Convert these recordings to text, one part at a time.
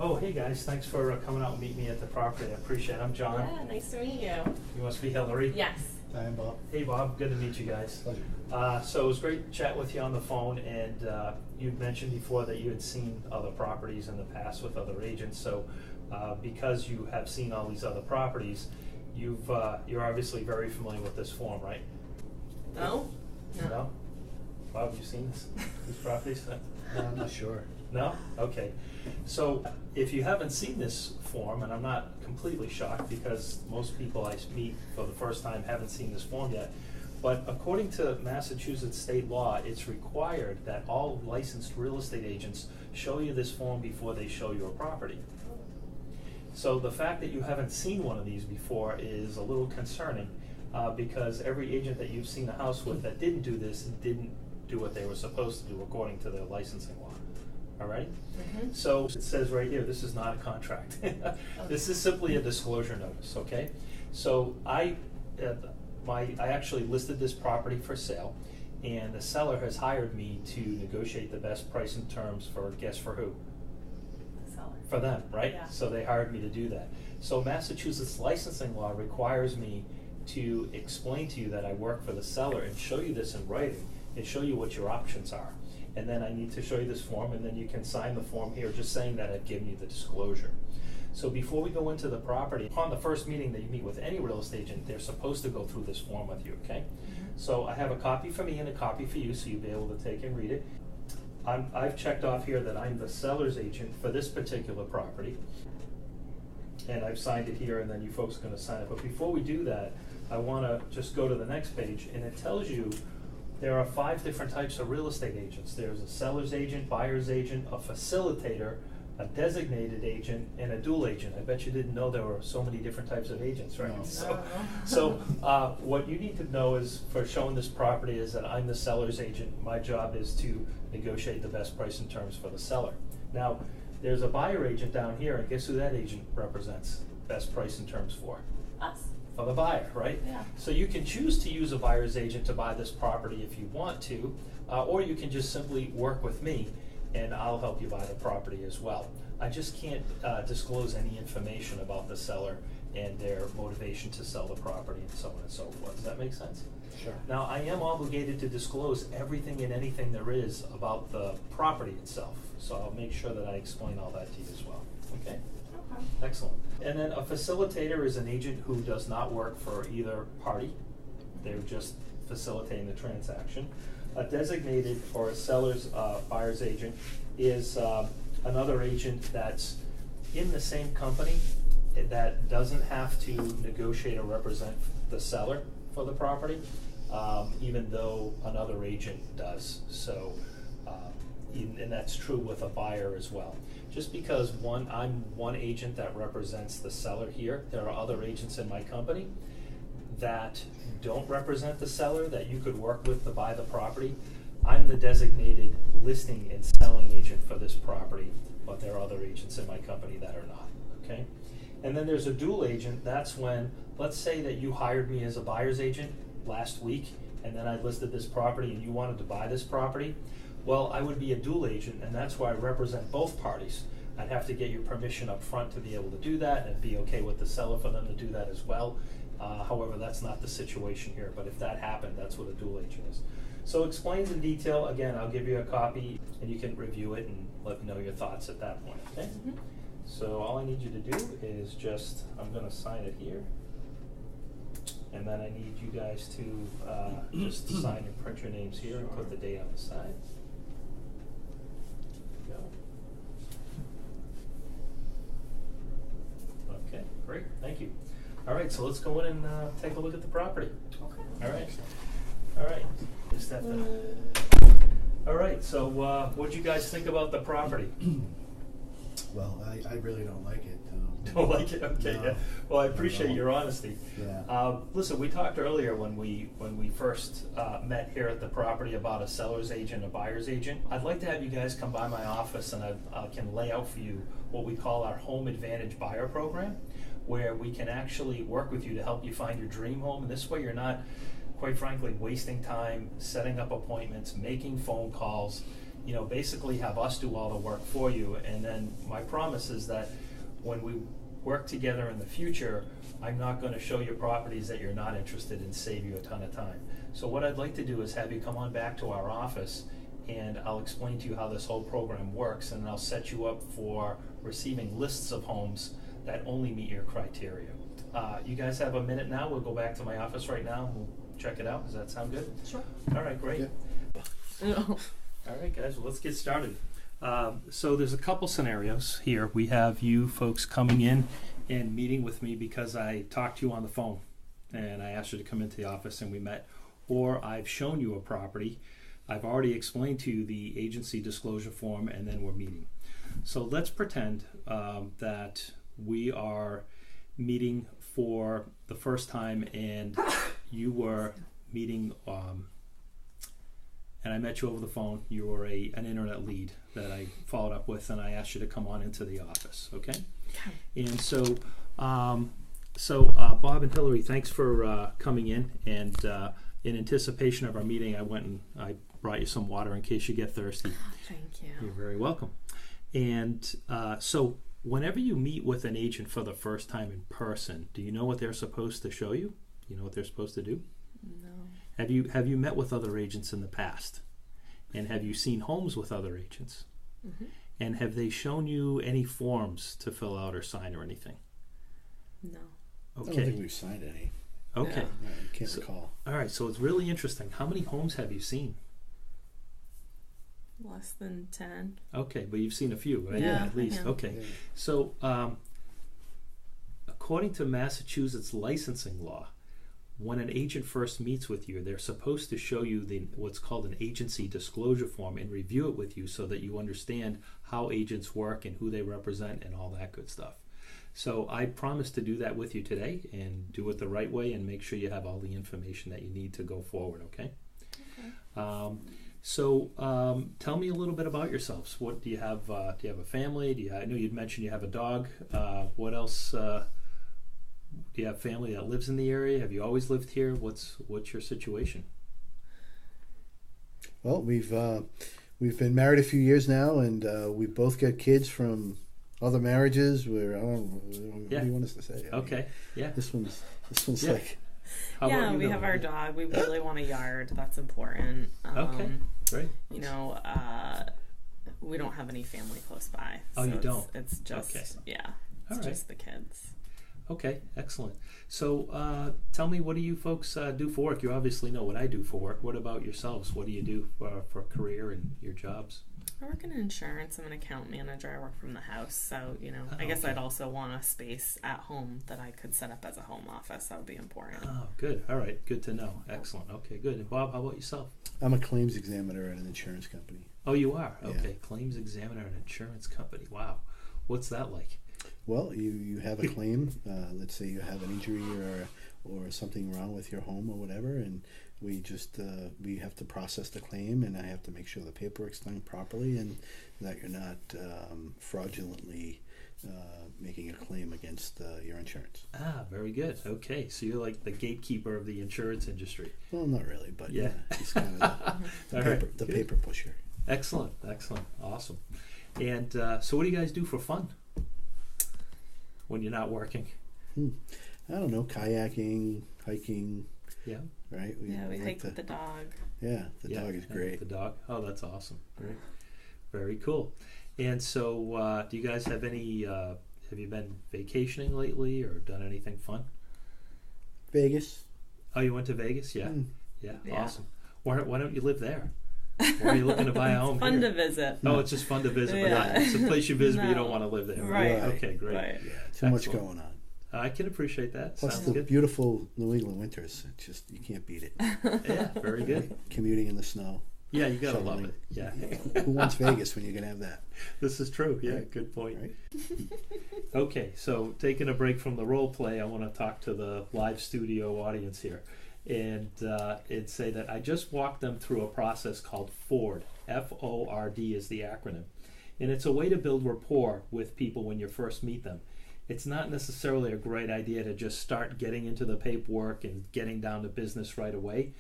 Oh, hey guys, thanks for coming out and meeting me at the property. I appreciate it. I'm John. Yeah, nice to meet you. You must be Hillary. Yes. Hi, I'm Bob. Hey Bob, good to meet you guys. Pleasure. So it was great chatting with you on the phone, and you'd mentioned before that you had seen other properties in the past with other agents. So because you have seen all these other properties, you're obviously very familiar with this form, right? No? No? Bob, have you seen these properties? I'm not sure. No? Okay. So if you haven't seen this form, and I'm not completely shocked because most people I meet for the first time haven't seen this form yet, but according to Massachusetts state law, it's required that all licensed real estate agents show you this form before they show you a property. So the fact that you haven't seen one of these before is a little concerning because every agent that you've seen a house with that didn't do this didn't do what they were supposed to do according to their licensing law. All right? Mm-hmm. So it says right here, this is not a contract. This is simply a disclosure notice, okay? So I actually listed this property for sale, and the seller has hired me to negotiate the best price and terms for, guess for who? The seller. For them, right? Yeah. So they hired me to do that. So Massachusetts licensing law requires me to explain to you that I work for the seller and show you this in writing and show you what your options are. And then I need to show you this form, and then you can sign the form here just saying that I've given you the disclosure. So before we go into the property, upon the first meeting that you meet with any real estate agent, they're supposed to go through this form with you, okay? Mm-hmm. So I have a copy for me and a copy for you, so you'll be able to take and read it. I've checked off here that I'm the seller's agent for this particular property. And I've signed it here, and then you folks are going to sign it. But before we do that, I want to just go to the next page, and it tells you there are 5 different types of real estate agents. There's a seller's agent, buyer's agent, a facilitator, a designated agent, and a dual agent. I bet you didn't know there were so many different types of agents, right? No. So what you need to know is, for showing this property, is that I'm the seller's agent. My job is to negotiate the best price and terms for the seller. Now, there's a buyer agent down here, and guess who that agent represents? Best price and terms for? Us. For the buyer, right? Yeah. So you can choose to use a buyer's agent to buy this property if you want to, or you can just simply work with me and I'll help you buy the property as well. I just can't disclose any information about the seller and their motivation to sell the property and so on and so forth. Does that make sense? Sure. Now, I am obligated to disclose everything and anything there is about the property itself, so I'll make sure that I explain all that to you as well, okay? Okay. Excellent. And then a facilitator is an agent who does not work for either party. They're just facilitating the transaction. A designated or a seller's buyer's agent is another agent that's in the same company that doesn't have to negotiate or represent the seller for the property, even though another agent does. So, and that's true with a buyer as well. Just because I'm one agent that represents the seller here, there are other agents in my company that don't represent the seller that you could work with to buy the property. I'm the designated listing and selling agent for this property, but there are other agents in my company that are not, okay? And then there's a dual agent. That's when, let's say that you hired me as a buyer's agent last week, and then I listed this property and you wanted to buy this property. Well, I would be a dual agent, and that's why I represent both parties. I'd have to get your permission up front to be able to do that, and it'd be okay with the seller for them to do that as well. However, that's not the situation here, but if that happened, that's what a dual agent is. So explains in detail. Again, I'll give you a copy, and you can review it and let me know your thoughts at that point, okay? Mm-hmm. So all I need you to do is just, I'm going to sign it here. And then I need you guys to just sign and print your names here and put the date on the side. There you go. Okay, great, thank you. All right, so let's go in and take a look at the property. Okay. All right, all right. Just have to. All right, so what'd you guys think about the property? Well, I really don't like it. Don't like it? Okay. No, Yeah. Well, I appreciate no. your honesty. Yeah. Listen, we talked earlier when we first met here at the property about a seller's agent, a buyer's agent. I'd like to have you guys come by my office, and I can lay out for you what we call our Home Advantage Buyer Program, where we can actually work with you to help you find your dream home. And this way you're not, quite frankly, wasting time setting up appointments, making phone calls, basically have us do all the work for you. And then my promise is that when we work together in the future, I'm not going to show you properties that you're not interested in, save you a ton of time. So what I'd like to do is have you come on back to our office, and I'll explain to you how this whole program works, and I'll set you up for receiving lists of homes that only meet your criteria. You guys have a minute now? We'll go back to my office right now. We'll check it out. Does that sound good? Sure. All right, great. Yeah. All right, guys, well, let's get started. So there's a couple scenarios here. We have you folks coming in and meeting with me because I talked to you on the phone and I asked you to come into the office and we met. Or I've shown you a property. I've already explained to you the agency disclosure form, and then we're meeting. So let's pretend that we are meeting for the first time and you were meeting and I met you over the phone. You were an internet lead that I followed up with, and I asked you to come on into the office, okay? And so, Bob and Hillary, thanks for coming in. And in anticipation of our meeting, I went and I brought you some water in case you get thirsty. Thank you. You're very welcome. And so, whenever you meet with an agent for the first time in person, do you know what they're supposed to show you? You know what they're supposed to do? No. Have you met with other agents in the past? And have you seen homes with other agents? Mm-hmm. And have they shown you any forms to fill out or sign or anything? No. I don't Okay. think we've signed any. Okay. Yeah. I can't So- recall. All right. So it's really interesting. How many homes have you seen? Less than 10. Okay, but you've seen a few, right? Yeah, At least. I have. Okay. Yeah. So, according to Massachusetts licensing law, when an agent first meets with you, they're supposed to show you what's called an agency disclosure form and review it with you so that you understand how agents work and who they represent and all that good stuff. So I promise to do that with you today and do it the right way and make sure you have all the information that you need to go forward, okay? Okay. Tell me a little bit about yourselves. What do you have? Do you have a family? I know you'd mentioned you have a dog. What else? Do you have family that lives in the area? Have you always lived here? What's your situation? Well, we've been married a few years now, and we both got kids from other marriages. Where I don't know, what Yeah. do you want us to say? I mean, Okay. Yeah. This one's Yeah. like How about Yeah, you, we have Hillary? our dog. We really want a yard. That's important. Okay. Great. You know, we don't have any family close by. Oh, you don't? It's just, Okay. yeah, All it's right. just the kids. Okay. Excellent. So, tell me, what do you folks do for work? You obviously know what I do for work. What about yourselves? What do you do for a career and your jobs? I work in insurance. I'm an account manager. I work from the house. So, you know, Oh, I guess okay. I'd also want a space at home that I could set up as a home office. That would be important. Oh, good. All right. Good to know. Excellent. Okay. Good. And Bob, how about yourself? I'm a claims examiner at an insurance company. Oh, you are? Yeah. Okay. Claims examiner at an insurance company. Wow. What's that like? Well, you have a claim. Let's say you have an injury or something wrong with your home or whatever, and we just we have to process the claim, and I have to make sure the paperwork's done properly and that you're not fraudulently making a claim against your insurance. Ah, very good. Okay. So you're like the gatekeeper of the insurance industry. Well, not really, but Yeah. yeah, he's kind of the, All paper, right. the Good. paper pusher. Excellent. Excellent. Awesome. And so what do you guys do for fun when you're not working? I don't know, kayaking, hiking, Yeah. right? We like hike to- with the dog. Yeah, the Yeah, dog is and great. The dog. Oh, that's awesome. Great. Very cool. And so, do you guys have any? Have you been vacationing lately, or done anything fun? Vegas. Oh, you went to Vegas? Yeah. Mm. Yeah. Yeah. Awesome. Why don't you live there? Why are you looking to buy a home Fun here? to visit. Oh, it's just fun to visit. But Yeah. it's a place you visit, but you No. don't want to live there. Right. Okay. Great. Right. Yeah, too much Excellent. going on. I can appreciate that. Plus Sounds the good. beautiful New England winters. It's just, you can't beat it. Yeah. Very good. Commuting in the snow. Yeah, you gotta love Shoveling. it. Yeah. Who wants Vegas when you can have that? This is true. Yeah, Right. good point. Right? Okay, so taking a break from the role play, I want to talk to the live studio audience here and say that I just walked them through a process called FORD. F-O-R-D is the acronym. And it's a way to build rapport with people when you first meet them. It's not necessarily a great idea to just start getting into the paperwork and getting down to business right away.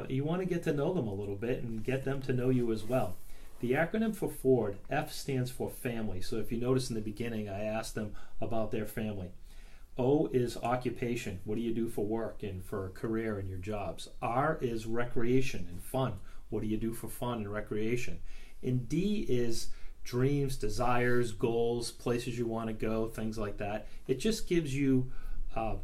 You want to get to know them a little bit and get them to know you as well. The acronym for Ford, F stands for family. So if you notice in the beginning, I asked them about their family. O is occupation. What do you do for work and for a career and your jobs? R is recreation and fun. What do you do for fun and recreation? And D is dreams, desires, goals, places you want to go, things like that. It just gives you a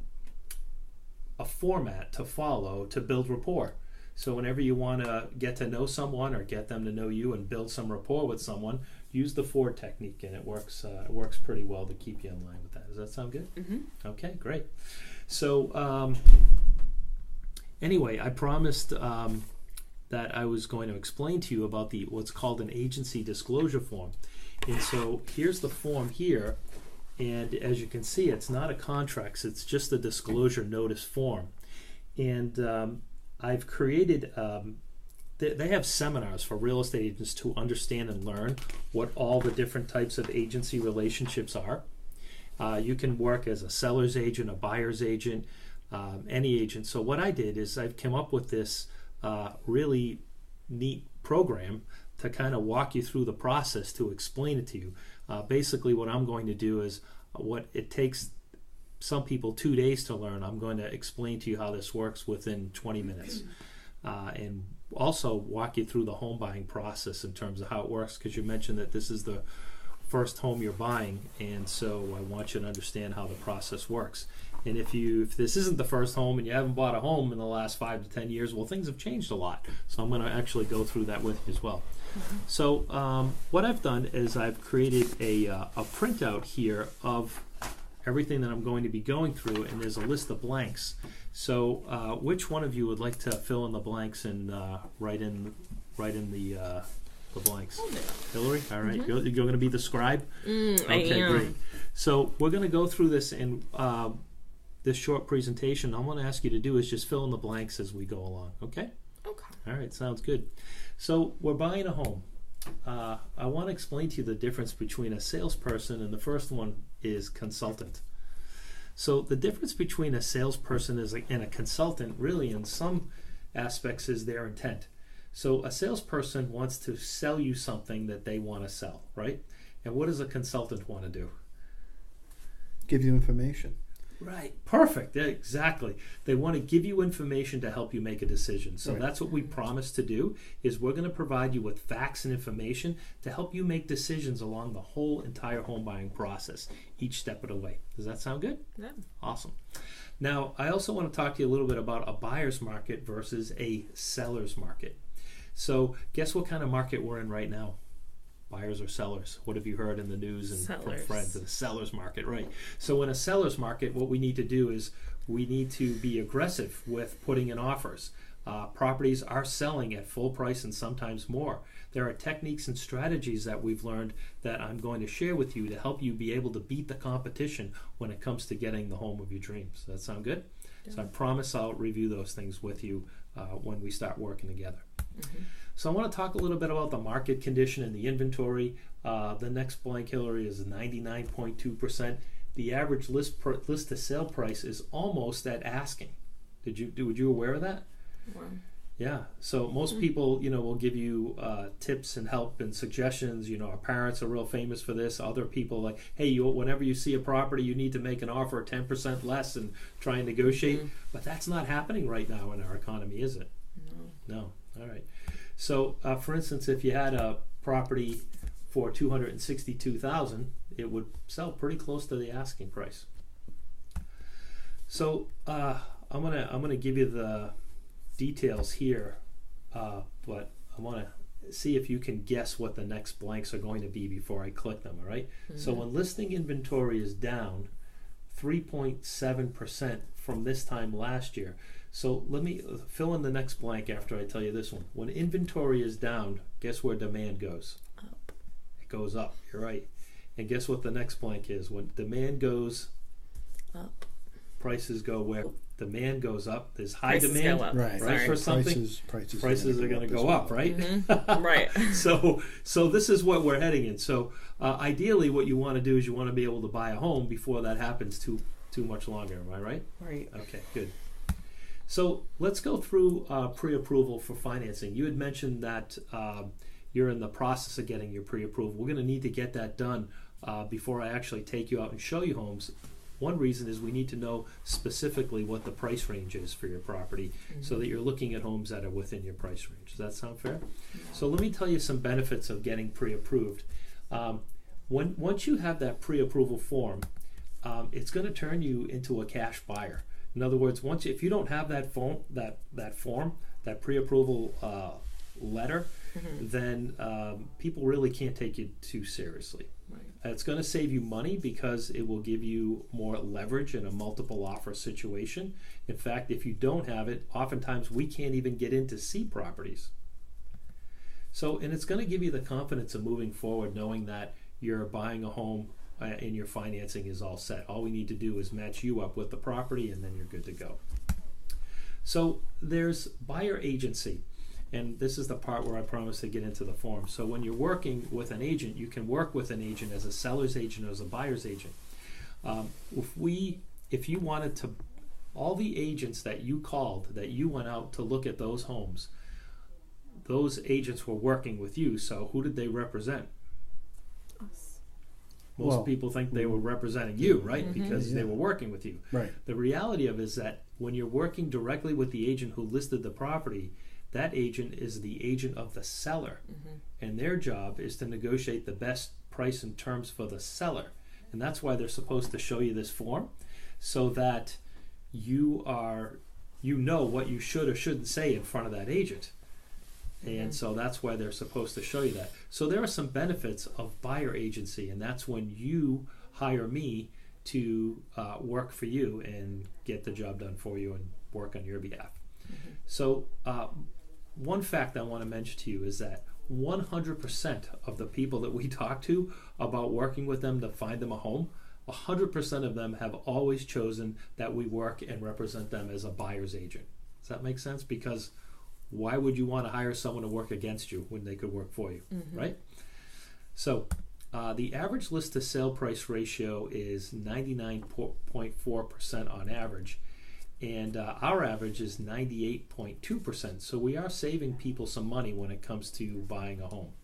format to follow to build rapport. So whenever you want to get to know someone or get them to know you and build some rapport with someone, use the Ford technique, and it works pretty well to keep you in line with that. Does that sound good? Mm-hmm. Okay, great. So anyway, I promised that I was going to explain to you about what's called an agency disclosure form. And so here's the form here, and as you can see, it's not a contract, it's just a disclosure notice form. And I've created, they have seminars for real estate agents to understand and learn what all the different types of agency relationships are. You can work as a seller's agent, a buyer's agent, any agent. So what I did is I've come up with this really neat program to kind of walk you through the process to explain it to you. Basically what I'm going to do is what it takes some people 2 days to learn, I'm going to explain to you how this works within 20 minutes. And also walk you through the home buying process in terms of how it works, because you mentioned that this is the first home you're buying, and so I want you to understand how the process works. And if this isn't the first home and you haven't bought a home in the last 5 to 10 years, well, things have changed a lot. So I'm going to actually go through that with you as well. Mm-hmm. So what I've done is I've created a printout here of everything that I'm going to be going through, and there's a list of blanks. So which one of you would like to fill in the blanks and write in the blanks? Hillary? All right. Mm-hmm. You're going to be the scribe? Okay, I am. Great. So we're going to go through this, and this short presentation, all I'm going to ask you to do is just fill in the blanks as we go along, okay? Okay. All right, sounds good. So we're buying a home. I want to explain to you the difference between a salesperson, and the first one is consultant. So the difference between a salesperson and a consultant, really in some aspects, is their intent. So a salesperson wants to sell you something that they want to sell, right? And what does a consultant want to do? Give you information. Right. Perfect. Yeah, exactly. They want to give you information to help you make a decision. So that's what we promise to do, is we're going to provide you with facts and information to help you make decisions along the whole entire home buying process, each step of the way. Does that sound good? Yeah. Awesome. Now, I also want to talk to you a little bit about a buyer's market versus a seller's market. So guess what kind of market we're in right now? Buyers or sellers? What have you heard in the news and from friends? The seller's market, right? So in a seller's market, what we need to do is we need to be aggressive with putting in offers. Properties are selling at full price and sometimes more. There are techniques and strategies that we've learned that I'm going to share with you to help you be able to beat the competition when it comes to getting the home of your dreams. Does that sound good? Yeah. So I promise I'll review those things with you when we start working together. Mm-hmm. So I want to talk a little bit about the market condition and the inventory. The next blank, Hillary, is 99.2%. The average list to sale price is almost at asking. Were you aware of that? Wow. Yeah. So most people, will give you tips and help and suggestions. Our parents are real famous for this. Other people like, hey, whenever you see a property, you need to make an offer 10% less and try and negotiate. Mm-hmm. But that's not happening right now in our economy, is it? No. All right. So, for instance, if you had a property for $262,000, it would sell pretty close to the asking price. So, I'm gonna give you the details here, but I want to see if you can guess what the next blanks are going to be before I click them. All right. Mm-hmm. So, when listing inventory is down 3.7% from this time last year. So let me fill in the next blank after I tell you this one. When inventory is down, guess where demand goes? Up. It goes up. You're right. And guess what the next blank is? When demand goes up, prices go where? Demand goes up. There's high prices demand, go up. Right? For something. Prices are going to go up, right? Mm-hmm. Right. So this is what we're heading in. So ideally, what you want to do is you want to be able to buy a home before that happens too much longer. Am I right? Right. Okay. Good. So let's go through pre-approval for financing. You had mentioned that you're in the process of getting your pre-approval. We're going to need to get that done before I actually take you out and show you homes. One reason is we need to know specifically what the price range is for your property, so that you're looking at homes that are within your price range. Does that sound fair? So let me tell you some benefits of getting pre-approved. Once you have that pre-approval form, it's going to turn you into a cash buyer. In other words, if you don't have that form, that pre-approval letter, then people really can't take you too seriously. Right. It's going to save you money because it will give you more leverage in a multiple offer situation. In fact, if you don't have it, oftentimes we can't even get in to see properties. So, and it's going to give you the confidence of moving forward, knowing that you're buying a home and your financing is all set. All we need to do is match you up with the property, and then you're good to go. So there's buyer agency. And this is the part where I promised to get into the form. So when you're working with an agent, you can work with an agent as a seller's agent or as a buyer's agent. If you wanted to, all the agents that you called, that you went out to look at those homes, those agents were working with you. So who did they represent? Us. Most people think they were representing you, right? Because they were working with you. Right. The reality of it is that when you're working directly with the agent who listed the property, that agent is the agent of the seller, and their job is to negotiate the best price and terms for the seller. And that's why they're supposed to show you this form, so that you know what you should or shouldn't say in front of that agent. And so that's why they're supposed to show you that. So there are some benefits of buyer agency, and that's when you hire me to work for you and get the job done for you and work on your behalf. So one fact I want to mention to you is that 100% of the people that we talk to about working with them to find them a home, 100% of them have always chosen that we work and represent them as a buyer's agent. Does that make sense? Because why would you want to hire someone to work against you when they could work for you, right? So the average list to sale price ratio is 99.4% on average. And our average is 98.2%. So we are saving people some money when it comes to buying a home.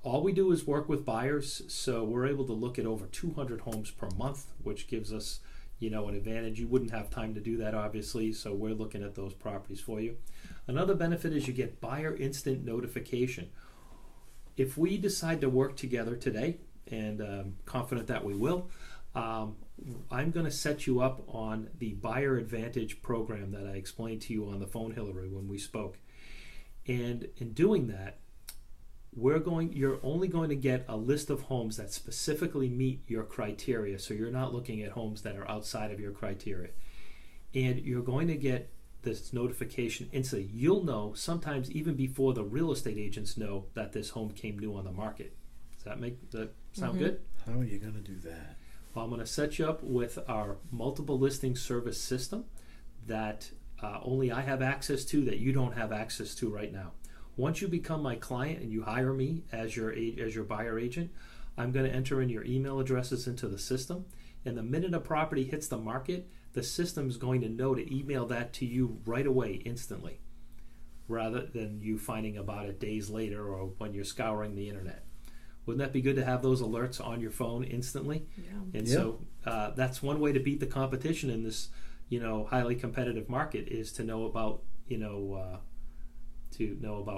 All we do is work with buyers, so we're able to look at over 200 homes per month, which gives us, an advantage. You wouldn't have time to do that, obviously, so we're looking at those properties for you. Another benefit is you get buyer instant notification. If we decide to work together today, and I'm confident that we will, I'm going to set you up on the Buyer Advantage program that I explained to you on the phone, Hillary, when we spoke. And in doing that, you're only going to get a list of homes that specifically meet your criteria. So you're not looking at homes that are outside of your criteria. And you're going to get this notification instantly. You'll know sometimes even before the real estate agents know that this home came new on the market. Does that sound good? How are you going to do that? Well, I'm going to set you up with our multiple listing service system that only I have access to, that you don't have access to right now. Once you become my client and you hire me as your buyer agent, I'm going to enter in your email addresses into the system. And the minute a property hits the market, the system is going to know to email that to you right away, instantly, rather than you finding about it days later or when you're scouring the internet. Wouldn't that be good to have those alerts on your phone instantly? Yeah. And so that's one way to beat the competition in this, highly competitive market, is to know about,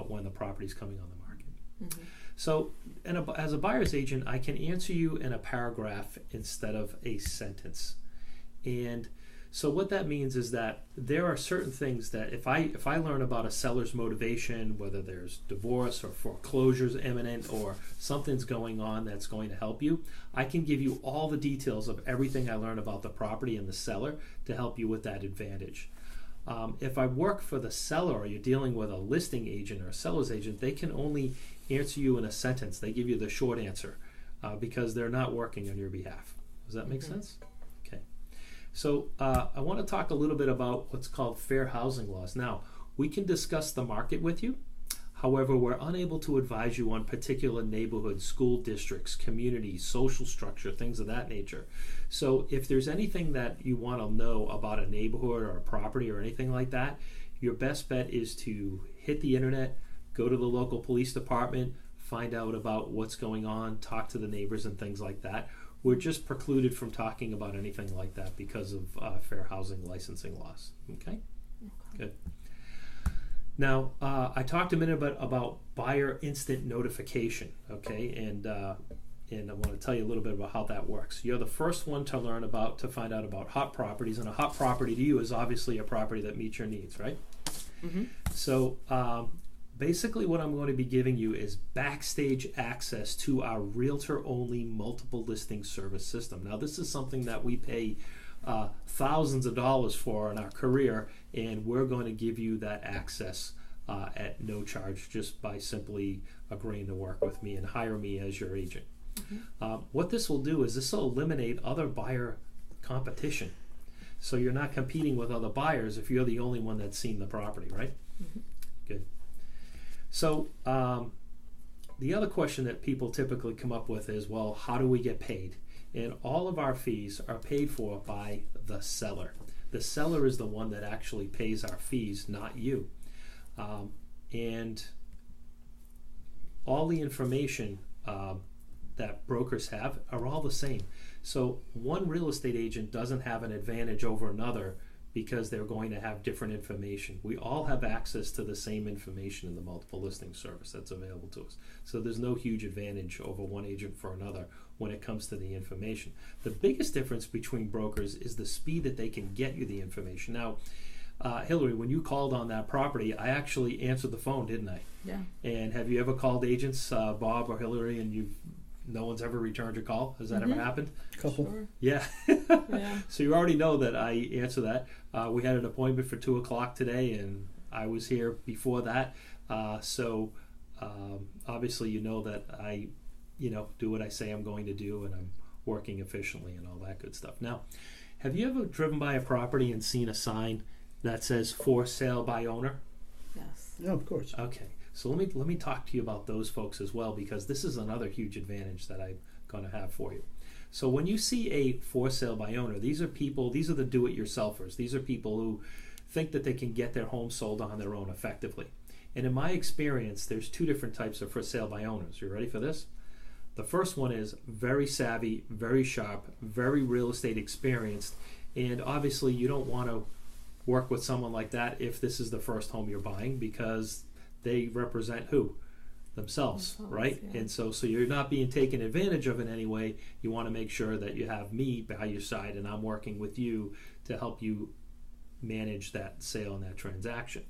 when the property's coming on the market. So, as a buyer's agent, I can answer you in a paragraph instead of a sentence. And so what that means is that there are certain things that if I learn about a seller's motivation, whether there's divorce or foreclosures imminent or something's going on that's going to help you, I can give you all the details of everything I learn about the property and the seller to help you with that advantage. If I work for the seller, or you're dealing with a listing agent or a seller's agent, they can only answer you in a sentence. They give you the short answer because they're not working on your behalf. Does that make sense? Okay. So I want to talk a little bit about what's called fair housing laws. Now, we can discuss the market with you. However, we're unable to advise you on particular neighborhoods, school districts, communities, social structure, things of that nature. So if there's anything that you want to know about a neighborhood or a property or anything like that, your best bet is to hit the internet, go to the local police department, find out about what's going on, talk to the neighbors and things like that. We're just precluded from talking about anything like that because of fair housing licensing laws. Okay? Good. Now, I talked a minute about buyer instant notification, okay? And I want to tell you a little bit about how that works. You're the first one to find out about hot properties, and a hot property to you is obviously a property that meets your needs, right? Mm-hmm. So basically what I'm going to be giving you is backstage access to our realtor-only multiple listing service system. Now, this is something that we pay thousands of dollars for in our career, and we're going to give you that access at no charge just by simply agreeing to work with me and hire me as your agent. Mm-hmm. What this will do is this will eliminate other buyer competition. So you're not competing with other buyers if you're the only one that's seen the property, right? Mm-hmm. Good. So the other question that people typically come up with is, well, how do we get paid? And all of our fees are paid for by the seller. The seller is the one that actually pays our fees, not you. And all the information that brokers have are all the same. So one real estate agent doesn't have an advantage over another because they're going to have different information. We all have access to the same information in the multiple listing service that's available to us. So there's no huge advantage over one agent for another when it comes to the information. The biggest difference between brokers is the speed that they can get you the information. Now, Hillary, when you called on that property, I actually answered the phone, didn't I? Yeah. And have you ever called agents, Bob or Hillary, and no one's ever returned your call? Has that ever happened? Couple. Sure. Yeah. Yeah. So you already know that I answer that. We had an appointment for 2 o'clock today, and I was here before that. So obviously you know that I, do what I say I'm going to do, and I'm working efficiently and all that good stuff. Now, have you ever driven by a property and seen a sign that says "For Sale by Owner"? Yes. Yeah, of course. Okay. So let me talk to you about those folks as well, because this is another huge advantage that I'm going to have for you. So when you see a for sale by owner, these are the do-it-yourselfers. These are people who think that they can get their home sold on their own effectively. And in my experience, there's 2 different types of for sale by owners. You ready for this? The first one is very savvy, very sharp, very real estate experienced, and obviously you don't want to work with someone like that if this is the first home you're buying, because they represent who? Themselves, right? Yeah. And so you're not being taken advantage of in any way. You want to make sure that you have me by your side, and I'm working with you to help you manage that sale and that transaction.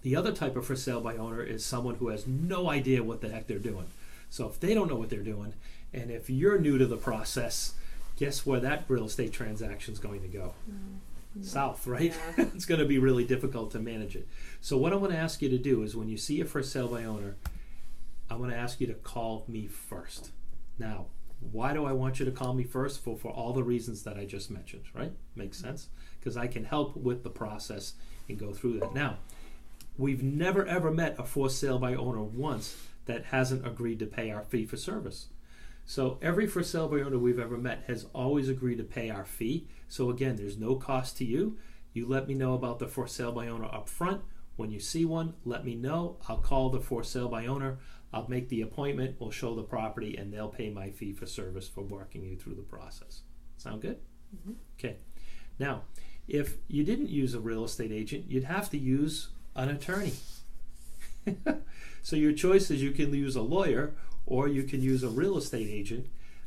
The other type of for sale by owner is someone who has no idea what the heck they're doing. So if they don't know what they're doing, and if you're new to the process, guess where that real estate transaction is going to go? South, right? Yeah. It's going to be really difficult to manage it. So what I want to ask you to do is, when you see a for sale by owner, I'm going to ask you to call me first. Now, why do I want you to call me first? For all the reasons that I just mentioned, right? Makes sense? Because I can help with the process and go through that. Now, we've never ever met a for sale by owner once that hasn't agreed to pay our fee for service. So every for sale by owner we've ever met has always agreed to pay our fee. So again, there's no cost to you. You let me know about the for sale by owner up front. When you see one, let me know. I'll call the for sale by owner. I'll make the appointment. We'll show the property, and they'll pay my fee for service for working you through the process. Sound good? Mm-hmm. Okay. Now, if you didn't use a real estate agent, you'd have to use an attorney. So your choice is you can use a lawyer, or you can use a real estate agent.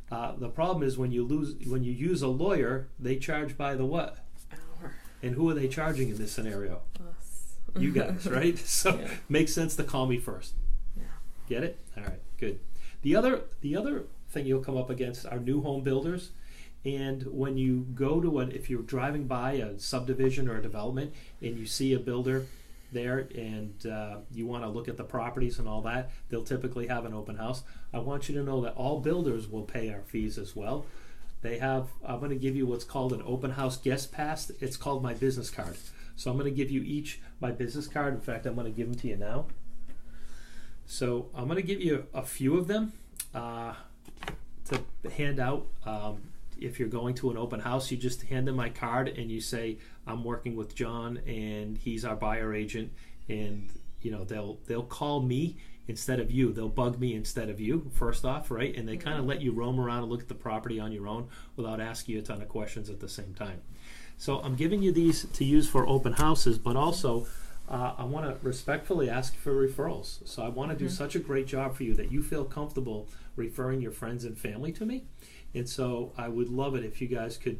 The problem is when you use a lawyer, they charge by the what? Hour. And who are they charging in this scenario? Us. You guys, right? So Yeah. makes sense to call me first. Yeah. Get it? All right, good. The other thing you'll come up against are new home builders. And when you go to if you're driving by a subdivision or a development and you see a builder there, and you want to look at the properties and all that, they'll typically have an open house. I want you to know that all builders will pay our fees as well. I'm going to give you what's called an open house guest pass. It's called my business card. So I'm going to give you each my business card. In fact, I'm going to give them to you now. So I'm going to give you a few of them to hand out. If you're going to an open house, you just hand them my card and you say, I'm working with John and he's our buyer agent, and they'll call me instead of you. They'll bug me instead of you, first off, right? And they kind of let you roam around and look at the property on your own without asking you a ton of questions at the same time. So I'm giving you these to use for open houses, but also I want to respectfully ask for referrals. So I want to do such a great job for you that you feel comfortable referring your friends and family to me. And so I would love it if you guys could,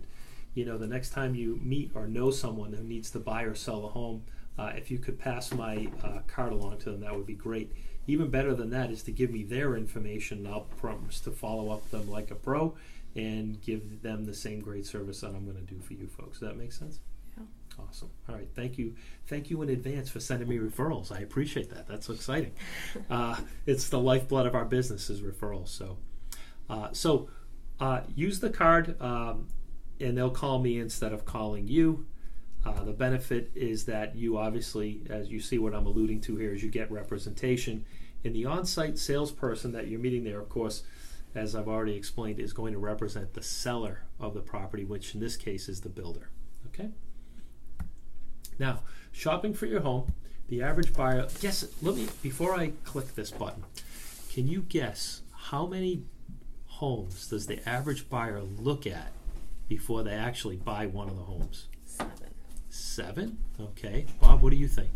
the next time you meet or know someone who needs to buy or sell a home, if you could pass my card along to them, that would be great. Even better than that is to give me their information, and I'll promise to follow up with them like a pro and give them the same great service that I'm going to do for you folks. Does that make sense? Yeah. Awesome. All right. Thank you in advance for sending me referrals. I appreciate that. That's so exciting. It's the lifeblood of our business is referrals. So use the card, and they'll call me instead of calling you. The benefit is that you obviously, as you see what I'm alluding to here, is you get representation. And the on-site salesperson that you're meeting there, of course, as I've already explained, is going to represent the seller of the property, which in this case is the builder. Okay? Now, shopping for your home, the average buyer, before I click this button, can you guess how many homes does the average buyer look at before they actually buy one of the homes? 7. 7? Okay. Bob, what do you think?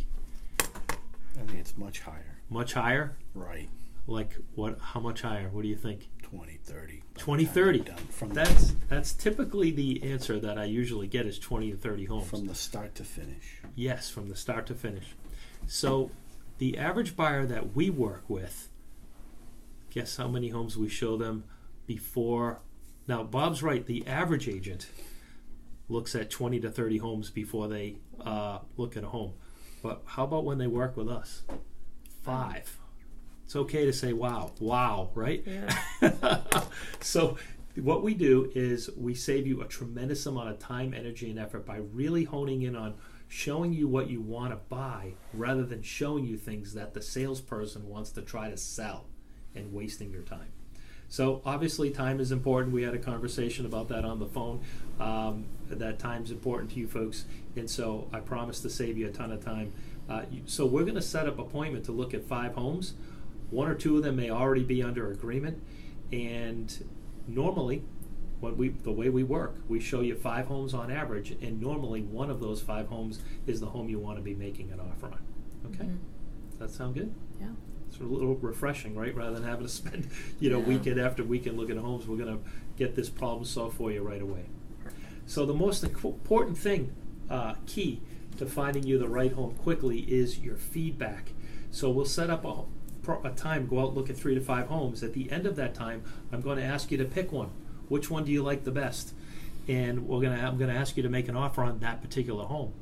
I think it's much higher. Much higher? Right. Like what? How much higher? What do you think? 20, 30. 20, 30. That's typically the answer that I usually get is 20 to 30 homes. From the start to finish. Yes, from the start to finish. So the average buyer that we work with, guess how many homes we show them before? Now, Bob's right. The average agent looks at 20 to 30 homes before they look at a home. But how about when they work with us? 5. It's okay to say wow, right? Yeah. So what we do is we save you a tremendous amount of time, energy, and effort by really honing in on showing you what you want to buy rather than showing you things that the salesperson wants to try to sell and wasting your time. So obviously time is important. We had a conversation about that on the phone. That time's important to you folks, and so I promise to save you a ton of time. So we're going to set up an appointment to look at 5 homes. 1 or 2 of them may already be under agreement, and normally, the way we work, we show you 5 homes on average, and normally one of those 5 homes is the home you want to be making an offer on. Okay, Does that sound good? Yeah. It's a little refreshing, right? Rather than having to spend, weekend after weekend looking at homes, we're going to get this problem solved for you right away. So the most important thing, key to finding you the right home quickly, is your feedback. So we'll set up a time, go out, look at 3 to 5 homes. At the end of that time, I'm going to ask you to pick one. Which one do you like the best? And I'm going to ask you to make an offer on that particular home.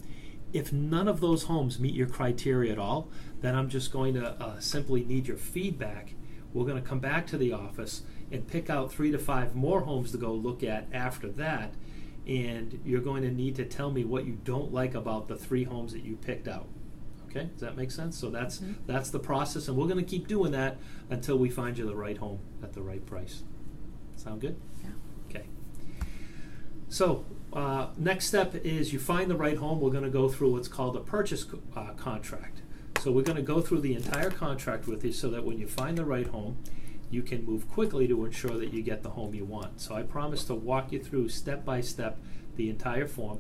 If none of those homes meet your criteria at all, then I'm just going to simply need your feedback. We're going to come back to the office and pick out 3 to 5 more homes to go look at after that. And you're going to need to tell me what you don't like about the 3 homes that you picked out. Okay, does that make sense? So that's the process, and we're going to keep doing that until we find you the right home at the right price. Sound good? Yeah. Okay. So next step is you find the right home. We're going to go through what's called a purchase contract. So we're going to go through the entire contract with you so that when you find the right home, you can move quickly to ensure that you get the home you want. So I promise to walk you through step by step the entire form.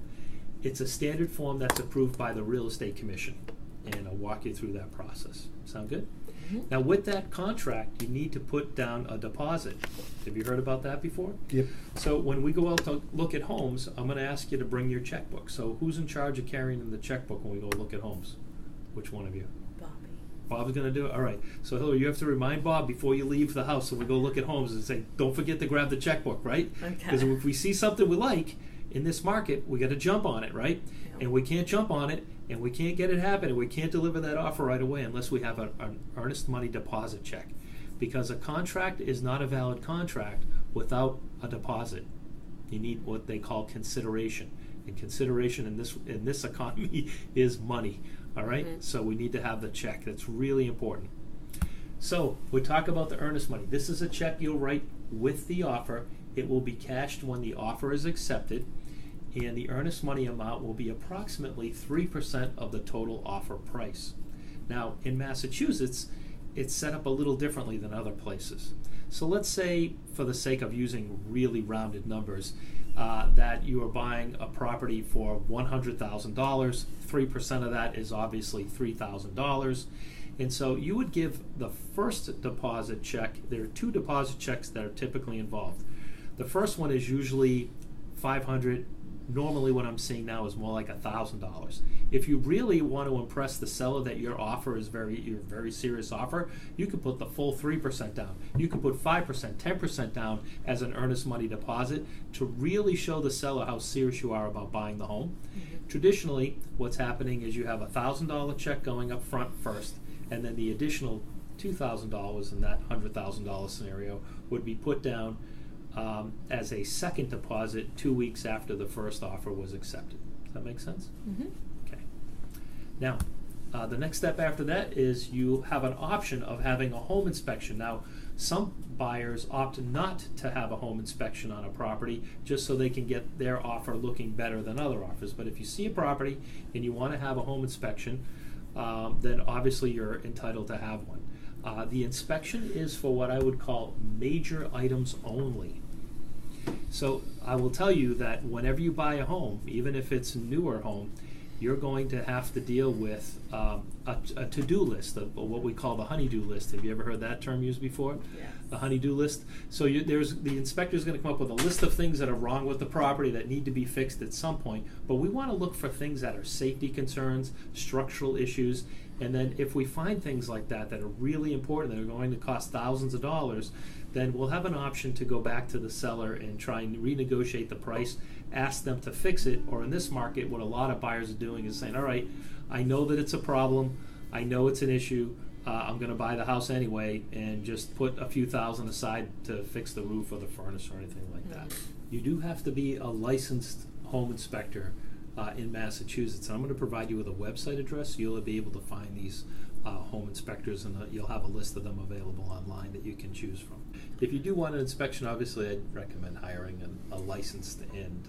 It's a standard form that's approved by the Real Estate Commission, and I'll walk you through that process. Sound good? Mm-hmm. Now with that contract, you need to put down a deposit. Have you heard about that before? Yep. So when we go out to look at homes, I'm going to ask you to bring your checkbook. So who's in charge of carrying the checkbook when we go look at homes? Which one of you? Bobby. Bob's going to do it? All right. So Hillary, you have to remind Bob before you leave the house when we go look at homes and say, don't forget to grab the checkbook, right? Okay. Because if we see something we like in this market, we got to jump on it, right? Yeah. And we can't jump on it, and we can't get it happening. We can't deliver that offer right away unless we have an earnest money deposit check. Because a contract is not a valid contract without a deposit. You need what they call consideration. And consideration in this economy is money. All right? Mm-hmm. So we need to have the check. That's really important. So we talk about the earnest money. This is a check you'll write with the offer. It will be cashed when the offer is accepted, and the earnest money amount will be approximately 3% of the total offer price. Now, in Massachusetts, it's set up a little differently than other places. So let's say, for the sake of using really rounded numbers, that you are buying a property for $100,000. 3% of that is obviously $3,000. And so you would give the first deposit check. There are two deposit checks that are typically involved. The first one is usually $500. Normally what I'm seeing now is more like $1,000. If you really want to impress the seller that your offer is your very serious offer, you could put the full 3% down. You could put 5%, 10% down as an earnest money deposit to really show the seller how serious you are about buying the home. Traditionally, what's happening is you have a $1,000 check going up front first, and then the additional $2,000 in that $100,000 scenario would be put down as a second deposit 2 weeks after the first offer was accepted. Does that make sense? Mm-hmm. Okay. Now, the next step after that is you have an option of having a home inspection. Now, some buyers opt not to have a home inspection on a property just so they can get their offer looking better than other offers. But if you see a property and you want to have a home inspection, then obviously you're entitled to have one. The inspection is for what I would call major items only. So I will tell you that whenever you buy a home, even if it's a newer home, you're going to have to deal with a to-do list, what we call the honey-do list. Have you ever heard that term used before? Yes. The honey-do list. So the inspector's going to come up with a list of things that are wrong with the property that need to be fixed at some point. But we want to look for things that are safety concerns, structural issues, and then if we find things like that that are really important, that are going to cost thousands of dollars, then we'll have an option to go back to the seller and try and renegotiate the price, ask them to fix it, or in this market, what a lot of buyers are doing is saying, all right, I know that it's a problem, I know it's an issue, I'm going to buy the house anyway, and just put a few thousand aside to fix the roof or the furnace or anything like that. You do have to be a licensed home inspector in Massachusetts. And I'm going to provide you with a website address. You'll be able to find these home inspectors, and you'll have a list of them available online that you can choose from. If you do want an inspection, obviously I'd recommend hiring a licensed and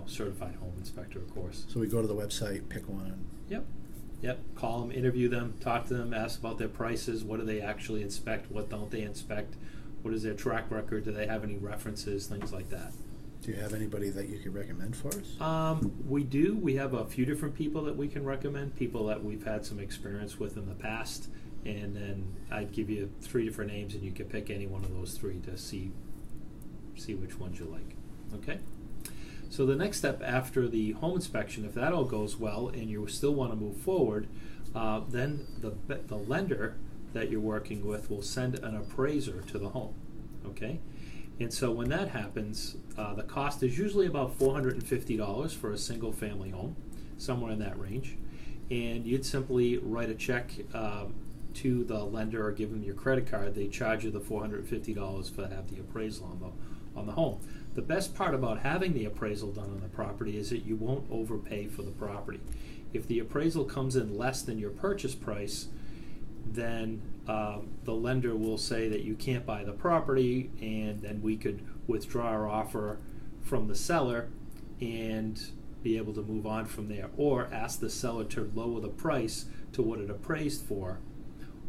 certified home inspector, of course. So we go to the website, pick one. Yep. Call them, interview them, talk to them, ask about their prices. What do they actually inspect? What don't they inspect? What is their track record? Do they have any references? Things like that. Do you have anybody that you could recommend for us? We do. We have a few different people that we can recommend, people that we've had some experience with in the past, and then I'd give you 3 different names, and you can pick any one of those 3 to see which ones you like. Okay? So the next step after the home inspection, if that all goes well and you still want to move forward, then the lender that you're working with will send an appraiser to the home. Okay? And so when that happens, the cost is usually about $450 for a single family home, somewhere in that range. And you'd simply write a check to the lender or give them your credit card. They charge you the $450 to have the appraisal on the home. The best part about having the appraisal done on the property is that you won't overpay for the property. If the appraisal comes in less than your purchase price, then the lender will say that you can't buy the property, and then we could withdraw our offer from the seller and be able to move on from there, or ask the seller to lower the price to what it appraised for.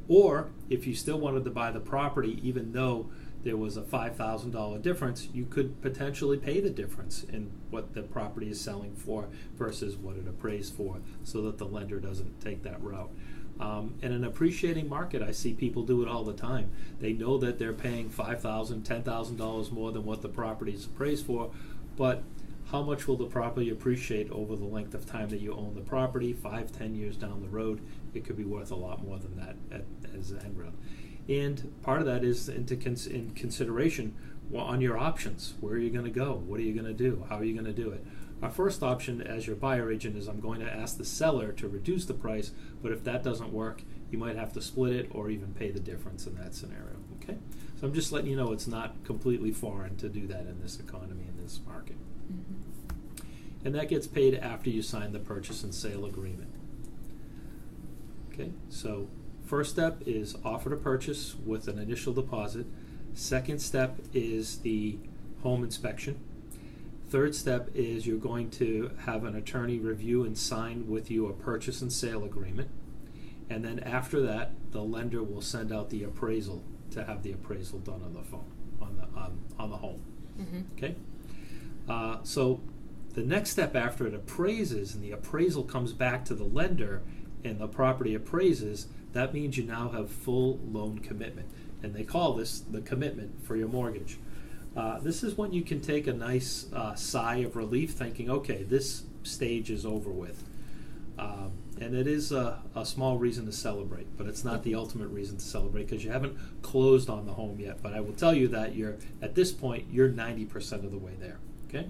Or if you still wanted to buy the property, even though there was a $5,000 difference, you could potentially pay the difference in what the property is selling for versus what it appraised for, so that the lender doesn't take that route. In an appreciating market, I see people do it all the time. They know that they're paying $5,000, $10,000 more than what the property is appraised for, but how much will the property appreciate over the length of time that you own the property? 5, 10 years down the road, it could be worth a lot more than that as an end result. And part of that is in consideration on your options. Where are you going to go? What are you going to do? How are you going to do it? Our first option as your buyer agent is I'm going to ask the seller to reduce the price, but if that doesn't work, you might have to split it or even pay the difference in that scenario. Okay? So I'm just letting you know it's not completely foreign to do that in this economy, in this market. Mm-hmm. And that gets paid after you sign the purchase and sale agreement. Okay? So first step is offer to purchase with an initial deposit. Second step is the home inspection. Third step is you're going to have an attorney review and sign with you a purchase and sale agreement. And then after that, the lender will send out the appraisal to have the appraisal done on the phone, on the home. Okay? So the next step after it appraises and the appraisal comes back to the lender and the property appraises, that means you now have full loan commitment. And they call this the commitment for your mortgage. This is when you can take a nice sigh of relief thinking, okay, this stage is over with. And it is a small reason to celebrate, but it's not the ultimate reason to celebrate because you haven't closed on the home yet. But I will tell you that at this point, you're 90% of the way there. Okay?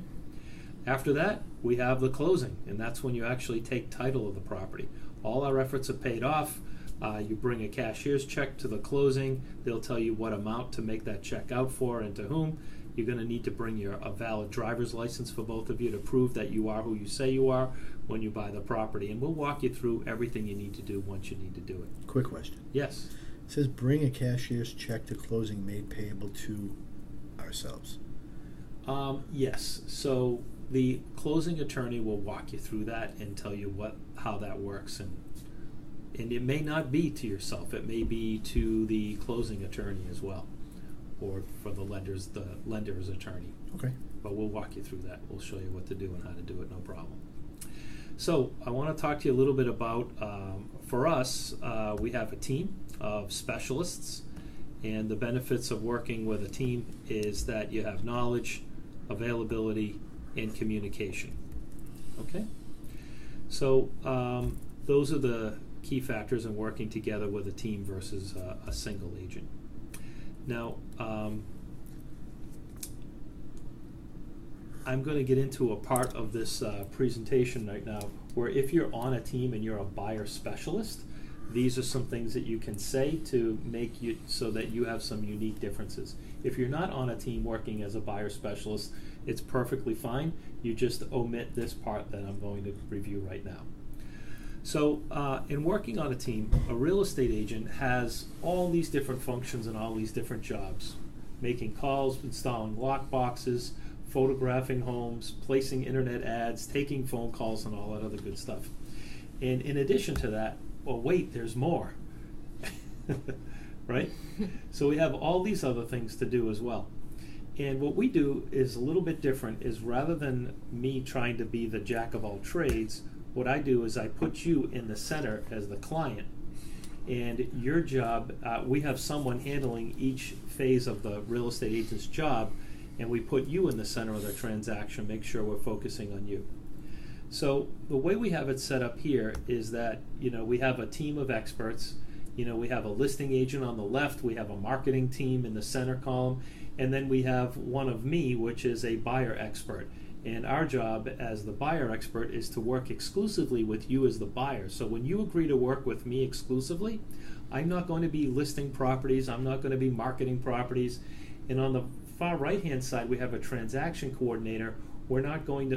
After that, we have the closing, and that's when you actually take title of the property. All our efforts are paid off. You bring a cashier's check to the closing. They'll tell you what amount to make that check out for and to whom. You're going to need to bring a valid driver's license for both of you to prove that you are who you say you are when you buy the property. And we'll walk you through everything you need to do once you need to do it. Quick question. Yes. It says bring a cashier's check to closing made payable to ourselves. Yes. So the closing attorney will walk you through that and tell you how that works. And it may not be to yourself. It may be to the closing attorney as well, or for the lender's attorney. Okay. But we'll walk you through that. We'll show you what to do and how to do it, no problem. So I want to talk to you a little bit about, for us, we have a team of specialists, and the benefits of working with a team is that you have knowledge, availability, and communication. Okay? So those are the key factors in working together with a team versus a single agent. Now, I'm going to get into a part of this presentation right now where if you're on a team and you're a buyer specialist, these are some things that you can say to make you so that you have some unique differences. If you're not on a team working as a buyer specialist, it's perfectly fine. You just omit this part that I'm going to review right now. So in working on a team, a real estate agent has all these different functions and all these different jobs. Making calls, installing lock boxes, photographing homes, placing internet ads, taking phone calls, and all that other good stuff. And in addition to that, well, wait, there's more. Right? So we have all these other things to do as well. And what we do is a little bit different, is rather than me trying to be the jack of all trades, what I do is I put you in the center as the client. And your job, we have someone handling each phase of the real estate agent's job, and we put you in the center of the transaction, make sure we're focusing on you. So the way we have it set up here is that, we have a team of experts. We have a listing agent on the left, we have a marketing team in the center column, and then we have one of me, which is a buyer expert. And our job as the buyer expert is to work exclusively with you as the buyer. So when you agree to work with me exclusively, I'm not going to be listing properties, I'm not going to be marketing properties. And on the far right-hand side, we have a transaction coordinator. I'm not going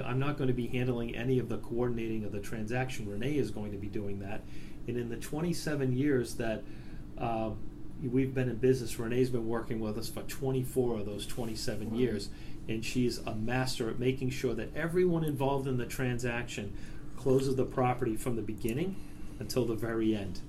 to be handling any of the coordinating of the transaction. Renee is going to be doing that. And in the 27 years that we've been in business, Renee's been working with us for 24 of those 27 years. And she's a master at making sure that everyone involved in the transaction closes the property from the beginning until the very end.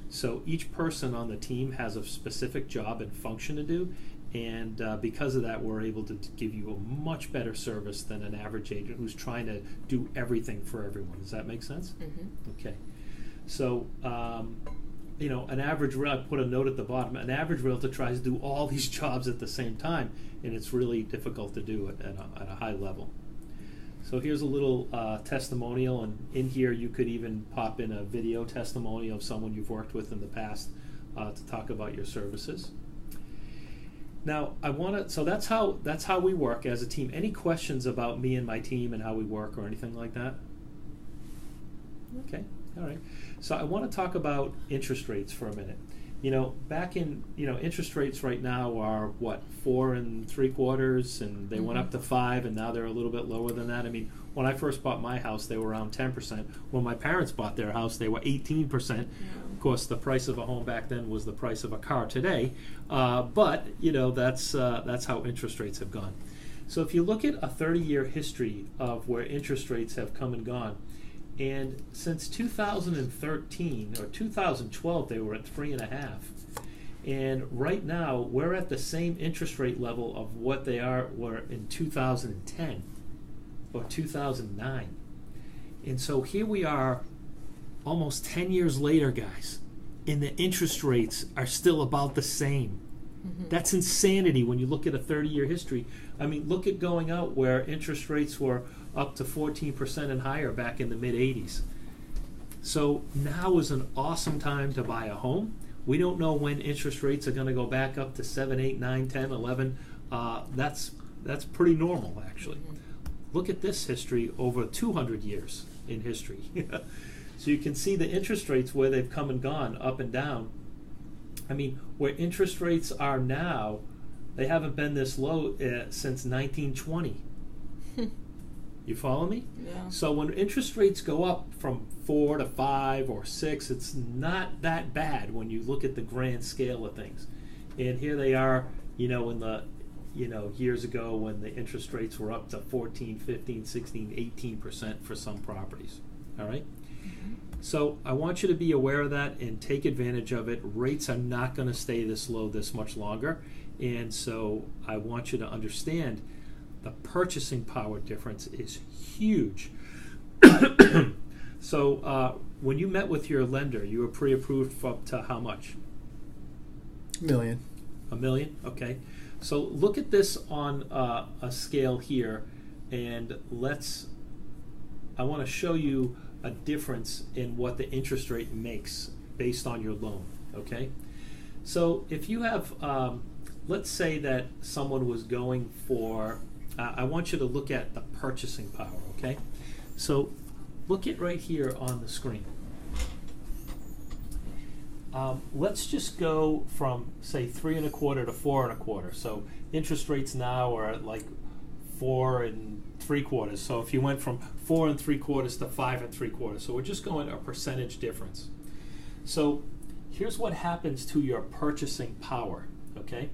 So each person on the team has a specific job and function to do, and because of that, we're able to give you a much better service than an average agent who's trying to do everything for everyone. Does that make sense? Mm-hmm. Okay. So, an average, I put a note at the bottom, an average realtor tries to do all these jobs at the same time, and it's really difficult to do it at a high level. So here's a little testimonial, and in here you could even pop in a video testimonial of someone you've worked with in the past to talk about your services. Now, so that's how we work as a team. Any questions about me and my team and how we work or anything like that? Okay, all right. So I want to talk about interest rates for a minute. Back in, interest rates right now are 4 3/4, and they went up to 5, and now they're a little bit lower than that. I mean, when I first bought my house, they were around 10%. When my parents bought their house, they were 18%. Yeah. Of course, the price of a home back then was the price of a car today. But that's how interest rates have gone. So if you look at a 30-year history of where interest rates have come and gone, And since 2013 or 2012, they were at 3.5. And right now, we're at the same interest rate level of what they were in 2010 or 2009. And so here we are almost 10 years later, guys, and the interest rates are still about the same. That's insanity when you look at a 30-year history. I mean, look at going out where interest rates were up to 14% and higher back in the mid-'80s. So now is an awesome time to buy a home. We don't know when interest rates are going to go back up to 7, 8, 9, 10, 11. That's pretty normal, actually. Look at this history over 200 years in history. So you can see the interest rates where they've come and gone, up and down. I mean, where interest rates are now, they haven't been this low since 1920. You follow me? Yeah. So when interest rates go up from 4 to 5 or 6, it's not that bad when you look at the grand scale of things. And here they are, in the, years ago when the interest rates were up to 14, 15, 16, 18% for some properties. All right? So I want you to be aware of that and take advantage of it. Rates are not going to stay this low this much longer. And so I want you to understand the purchasing power difference is huge. So when you met with your lender, you were pre-approved for up to how much? $1 million. $1 million? Okay. So look at this on a scale here, and I want to show you a difference in what the interest rate makes based on your loan, okay? So if you have, let's say that someone was going for, I want you to look at the purchasing power, okay? So look at right here on the screen. Let's just go from, say, 3.25 to 4.25. So interest rates now are at like 4 3/4. So if you went from 4 3/4 to 5 3/4, so we're just going a percentage difference. So here's what happens to your purchasing power. Okay,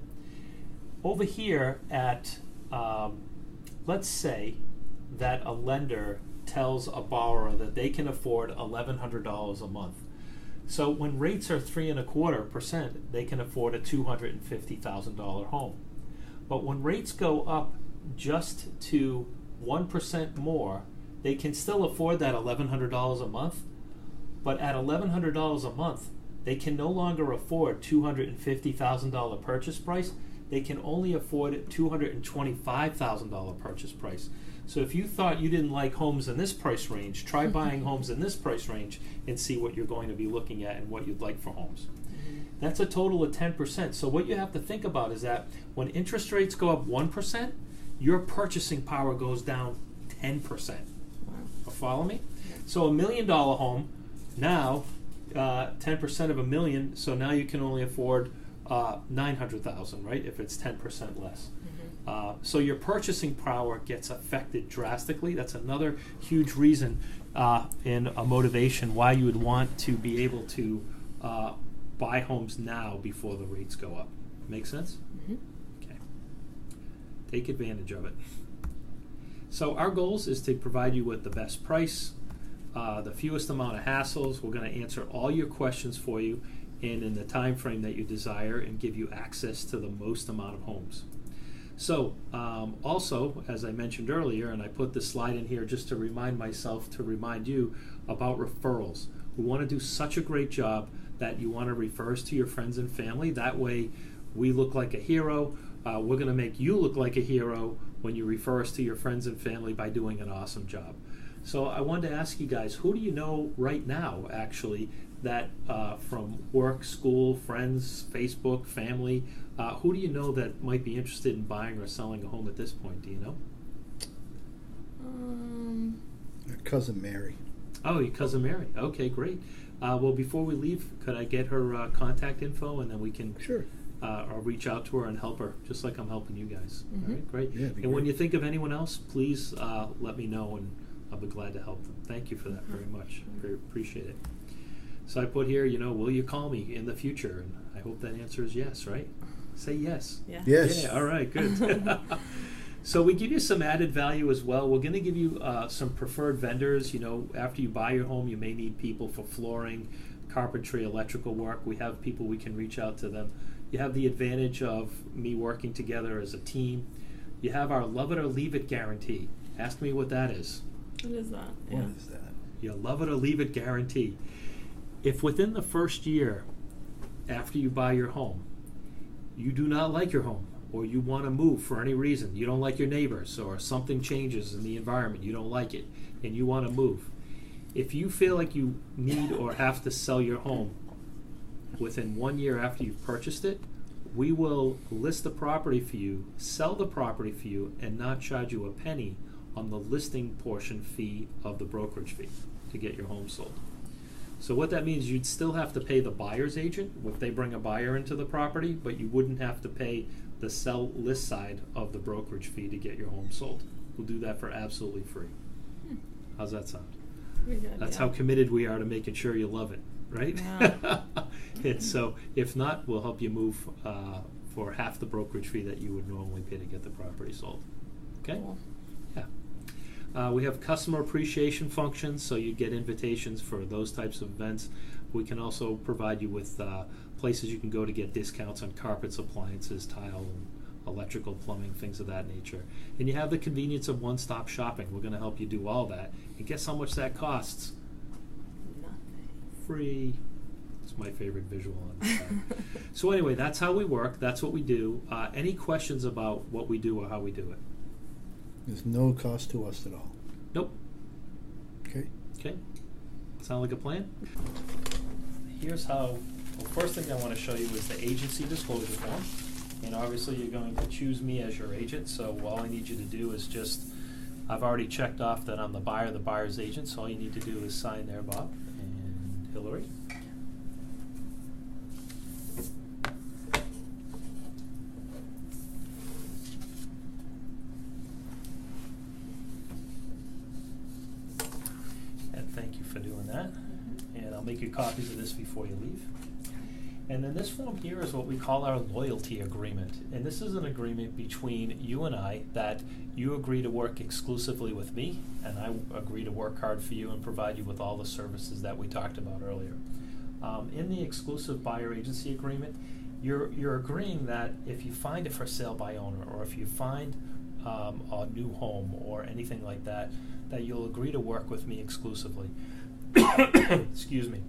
over here at let's say that a lender tells a borrower that they can afford $1,100 a month. So when rates are 3.25%, they can afford a $250,000 home. But when rates go up just to 1% more, they can still afford that $1,100 a month, but at $1,100 a month, they can no longer afford $250,000 purchase price. They can only afford $225,000 purchase price. So if you thought you didn't like homes in this price range, try buying homes in this price range and see what you're going to be looking at and what you'd like for homes. That's a total of 10%. So what you have to think about is that when interest rates go up 1%, your purchasing power goes down 10%. Follow me? So $1 million home, now 10% of $1 million, so now you can only afford $900,000, right? If it's 10% less. So your purchasing power gets affected drastically. That's another huge reason and a motivation why you would want to be able to buy homes now before the rates go up. Make sense? Okay. Take advantage of it. So our goals is to provide you with the best price, the fewest amount of hassles. We're going to answer all your questions for you and in the time frame that you desire and give you access to the most amount of homes. So also, as I mentioned earlier, and I put this slide in here just to remind myself to remind you about referrals. We want to do such a great job that you want to refer us to your friends and family. That way we look like a hero. We're going to make you look like a hero when you refer us to your friends and family by doing an awesome job. So I wanted to ask you guys, who do you know right now, actually, that from work, school, friends, Facebook, family, who do you know that might be interested in buying or selling a home at this point? Do you know? Our cousin Mary. Oh, your cousin Mary. Okay, great. Well, before we leave, could I get her contact info, and then we can I'll reach out to her and help her, just like I'm helping you guys. All right, great. Yeah, and when you think of anyone else, please let me know, and I'll be glad to help them. Thank you for that very much. Very appreciate it. So I put here, will you call me in the future? And I hope that answer is yes, right? Say yes. Yeah. Yes. Yeah, all right, good. So we give you some added value as well. We're going to give you some preferred vendors. You know, after you buy your home, you may need people for flooring, carpentry, electrical work. We have people, we can reach out to them. You have the advantage of me working together as a team. You have our love it or leave it guarantee. Ask me what that is. What is that? What is that? Your love it or leave it guarantee. If within the first year after you buy your home, you do not like your home, or you want to move for any reason, you don't like your neighbors, or something changes in the environment, you don't like it, and you want to move, if you feel like you need or have to sell your home within 1 year after you've purchased it, we will list the property for you, sell the property for you, and not charge you a penny on the listing portion fee of the brokerage fee to get your home sold. So what that means, you'd still have to pay the buyer's agent if they bring a buyer into the property, but you wouldn't have to pay the sell list side of the brokerage fee to get your home sold. We'll do that for absolutely free. How's that sound? Pretty good, That's yeah. how committed we are to making sure you love it, right? Yeah. So if not, we'll help you move for half the brokerage fee that you would normally pay to get the property sold. Okay? Cool. Yeah. We have customer appreciation functions, so you get invitations for those types of events. We can also provide you with places you can go to get discounts on carpets, appliances, tile, and electrical, plumbing, things of that nature. And you have the convenience of one-stop shopping. We're going to help you do all that. And guess how much that costs? Nothing. Free. It's my favorite visual on the side. So anyway, that's how we work. That's what we do. Any questions about what we do or how we do it? There's no cost to us at all. Nope. Okay. Okay. Sound like a plan? Here's how. Well, first thing I want to show you is the agency disclosure form. And obviously you're going to choose me as your agent, so all I need you to do is just, I've already checked off that I'm the buyer, the buyer's agent, so all you need to do is sign there, Bob and Hillary. And thank you for doing that. And I'll make you copies of this before you leave. And then this form here is what we call our loyalty agreement. And this is an agreement between you and I that you agree to work exclusively with me, and I agree to work hard for you and provide you with all the services that we talked about earlier. In the exclusive buyer agency agreement, you're agreeing that if you find a for sale by owner, or if you find a new home or anything like that, that you'll agree to work with me exclusively. Excuse me.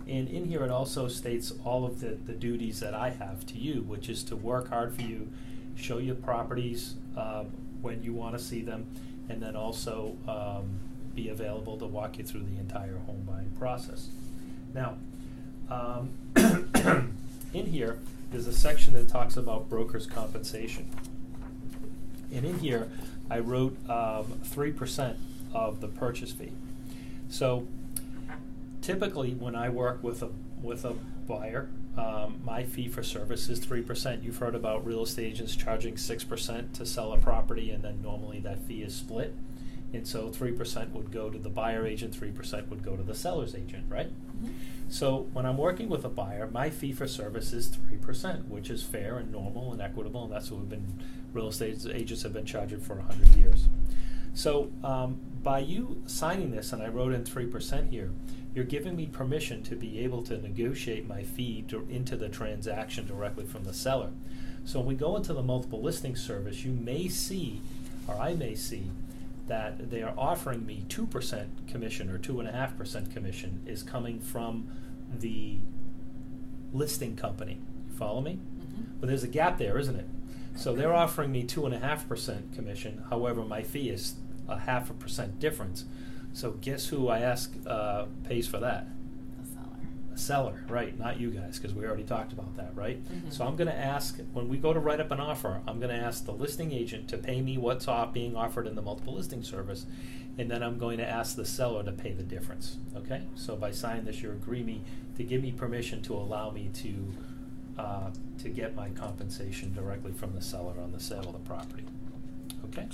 And in here it also states all of the duties that I have to you, which is to work hard for you, show you properties when you want to see them, and then also be available to walk you through the entire home buying process. Now, in here there's a section that talks about broker's compensation. And in here I wrote 3% of the purchase fee. So typically, when I work with a buyer, my fee for service is 3%. You've heard about real estate agents charging 6% to sell a property, and then normally that fee is split. And so 3% would go to the buyer agent, 3% would go to the seller's agent, right? Mm-hmm. So when I'm working with a buyer, my fee for service is 3%, which is fair and normal and equitable, and that's what real estate agents have been charging for 100 years. So by you signing this, and I wrote in 3% here, you're giving me permission to be able to negotiate my fee into the transaction directly from the seller. So when we go into the multiple listing service, you may see, or I may see, that they are offering me 2% commission or 2.5% commission is coming from the listing company. You follow me? Mm-hmm. But there's a gap there, isn't it? So they're offering me 2.5% commission. However, my fee is 0.5% difference. So guess who I ask pays for that? The seller. The seller, right? Not you guys, because we already talked about that, right? Mm-hmm. So I'm going to ask, when we go to write up an offer, I'm going to ask the listing agent to pay me what's being offered in the multiple listing service, and then I'm going to ask the seller to pay the difference. Okay? So by signing this, you agree to give me permission to allow me to get my compensation directly from the seller on the sale of the property. Okay?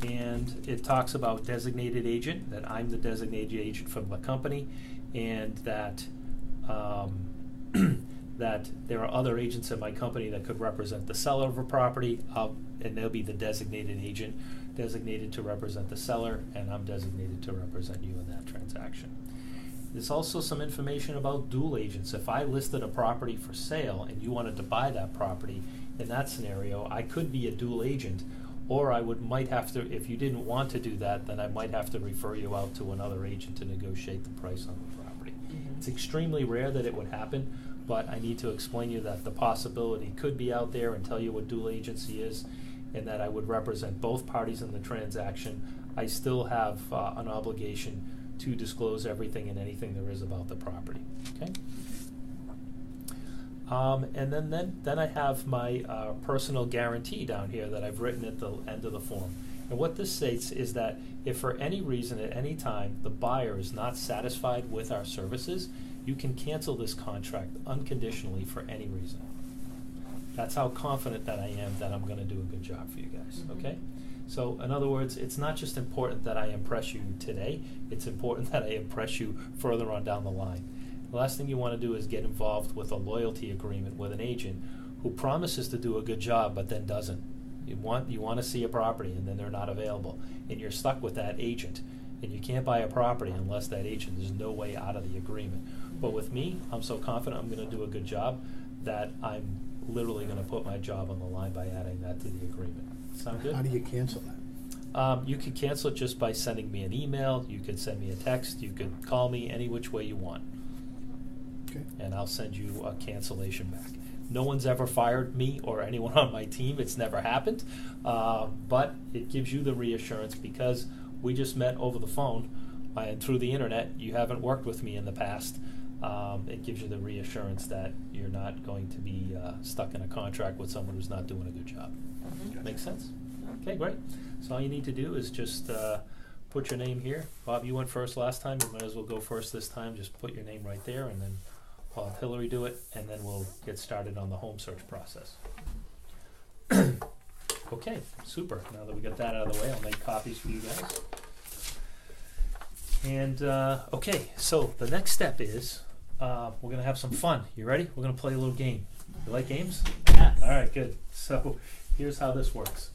And it talks about designated agent, that I'm the designated agent from the company, and that that there are other agents in my company that could represent the seller of a property, and they'll be the designated agent, designated to represent the seller, and I'm designated to represent you in that transaction. There's also some information about dual agents. If I listed a property for sale and you wanted to buy that property, in that scenario, I could be a dual agent, or might have to, if you didn't want to do that, then I might have to refer you out to another agent to negotiate the price on the property. It's extremely rare that it would happen, but I need to explain to you that the possibility could be out there and tell you what dual agency is, and that I would represent both parties in the transaction. I still have an obligation to disclose everything and anything there is about the property. Okay. And then I have my personal guarantee down here that I've written at the end of the form. And what this states is that if for any reason at any time the buyer is not satisfied with our services, you can cancel this contract unconditionally for any reason. That's how confident that I am that I'm going to do a good job for you guys, okay? So in other words, it's not just important that I impress you today, it's important that I impress you further on down the line. The last thing you want to do is get involved with a loyalty agreement with an agent who promises to do a good job but then doesn't. You want to see a property and then they're not available, and you're stuck with that agent, and you can't buy a property unless that agent, there's no way out of the agreement. But with me, I'm so confident I'm going to do a good job that I'm literally going to put my job on the line by adding that to the agreement. Sound good? How do you cancel that? You could cancel it just by sending me an email. You could send me a text. You could call me any which way you want. Okay. And I'll send you a cancellation back. No one's ever fired me or anyone on my team. It's never happened. But it gives you the reassurance because we just met over the phone and through the internet. You haven't worked with me in the past. It gives you the reassurance that you're not going to be stuck in a contract with someone who's not doing a good job. Make sense? Okay, great. So all you need to do is just put your name here. Bob, you went first last time. You might as well go first this time. Just put your name right there, and then I'll have Hillary do it, and then we'll get started on the home search process. Okay, super. Now that we got that out of the way, I'll make copies for you guys. And okay, so the next step is we're going to have some fun. You ready? We're going to play a little game. You like games? Yes. All right, good. So here's how this works.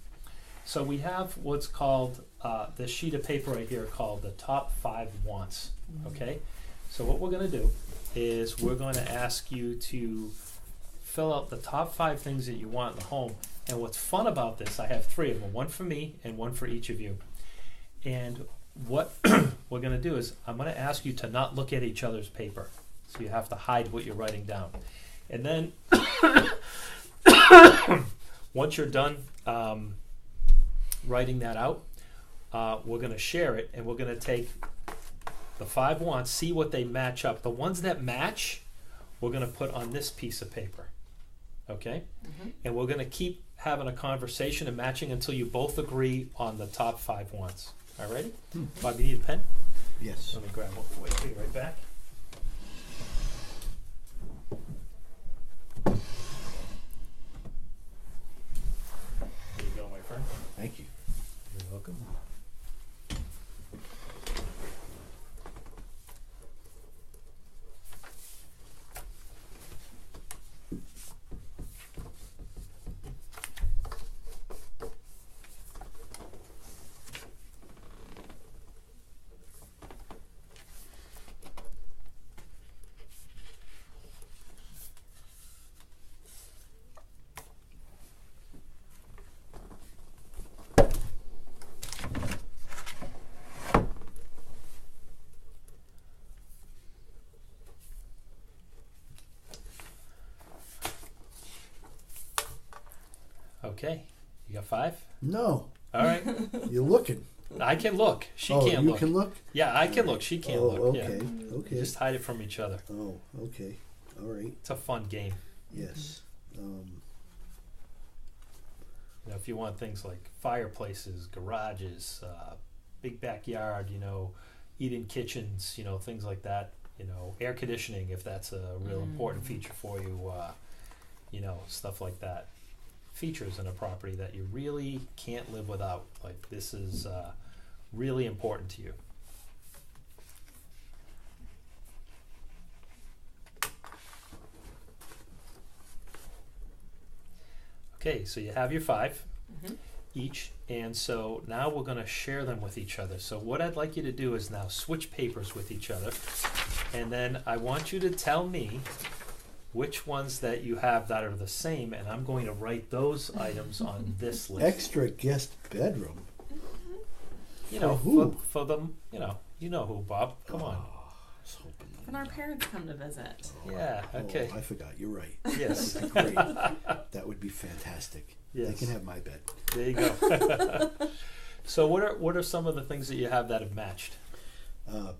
So we have what's called this sheet of paper right here called the top 5 wants. Okay? So what we're going to do is we're going to ask you to fill out the top 5 things that you want in the home. And what's fun about this, I have 3 of them, one for me and one for each of you. And what we're going to do is I'm going to ask you to not look at each other's paper. So you have to hide what you're writing down. And then once you're done writing that out, we're going to share it, and we're going to take the 5 wants, see what they match up. The ones that match, we're going to put on this piece of paper. Okay? And we're going to keep having a conversation and matching until you both agree on the top 5 wants. All right? Bob, you need a pen? Yes. Let me grab one. Wait, be right back. There you go, my friend. Thank you. You're welcome. Okay, you got 5? No, All right. you're looking. I can look. She oh, can't you look. can look? Yeah, I can look. She can't Oh, look. okay, Yeah. okay. Just hide it from each other. Oh, okay. All right. It's a fun game. Yes. You know, if you want things like fireplaces, garages, big backyard, you know, eat-in kitchens, you know, things like that. You know, air conditioning, if that's a real important feature for you. You know, stuff like that. Features in a property that you really can't live without. Like this is really important to you. Okay, so you have your 5 Mhm. each, and so now we're going to share them with each other. So what I'd like you to do is now switch papers with each other, and then I want you to tell me which ones that you have that are the same, and I'm going to write those items on this list. Extra guest bedroom. You know, For who? for them, you know who, Bob. Come on. Oh, I was hoping. When our parents come to visit. Yeah. Okay. Oh, I forgot. You're right. Yes. That would be great. That would be fantastic. They Yes. can have my bed. There you go. So what are some of the things that you have that have matched?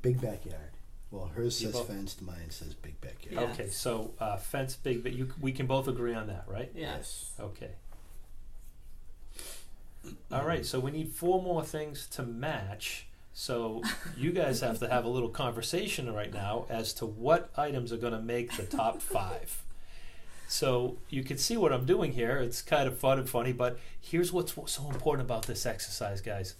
Big backyard. Well, hers You says both- fenced, mine says big backyard. Yeah. Okay, so fence big, but we can both agree on that, right? Yes. Okay. All right, so we need 4 more things to match. So you guys have to have a little conversation right now as to what items are going to make the top 5. So you can see what I'm doing here. It's kind of fun and funny, but here's what's so important about this exercise, guys,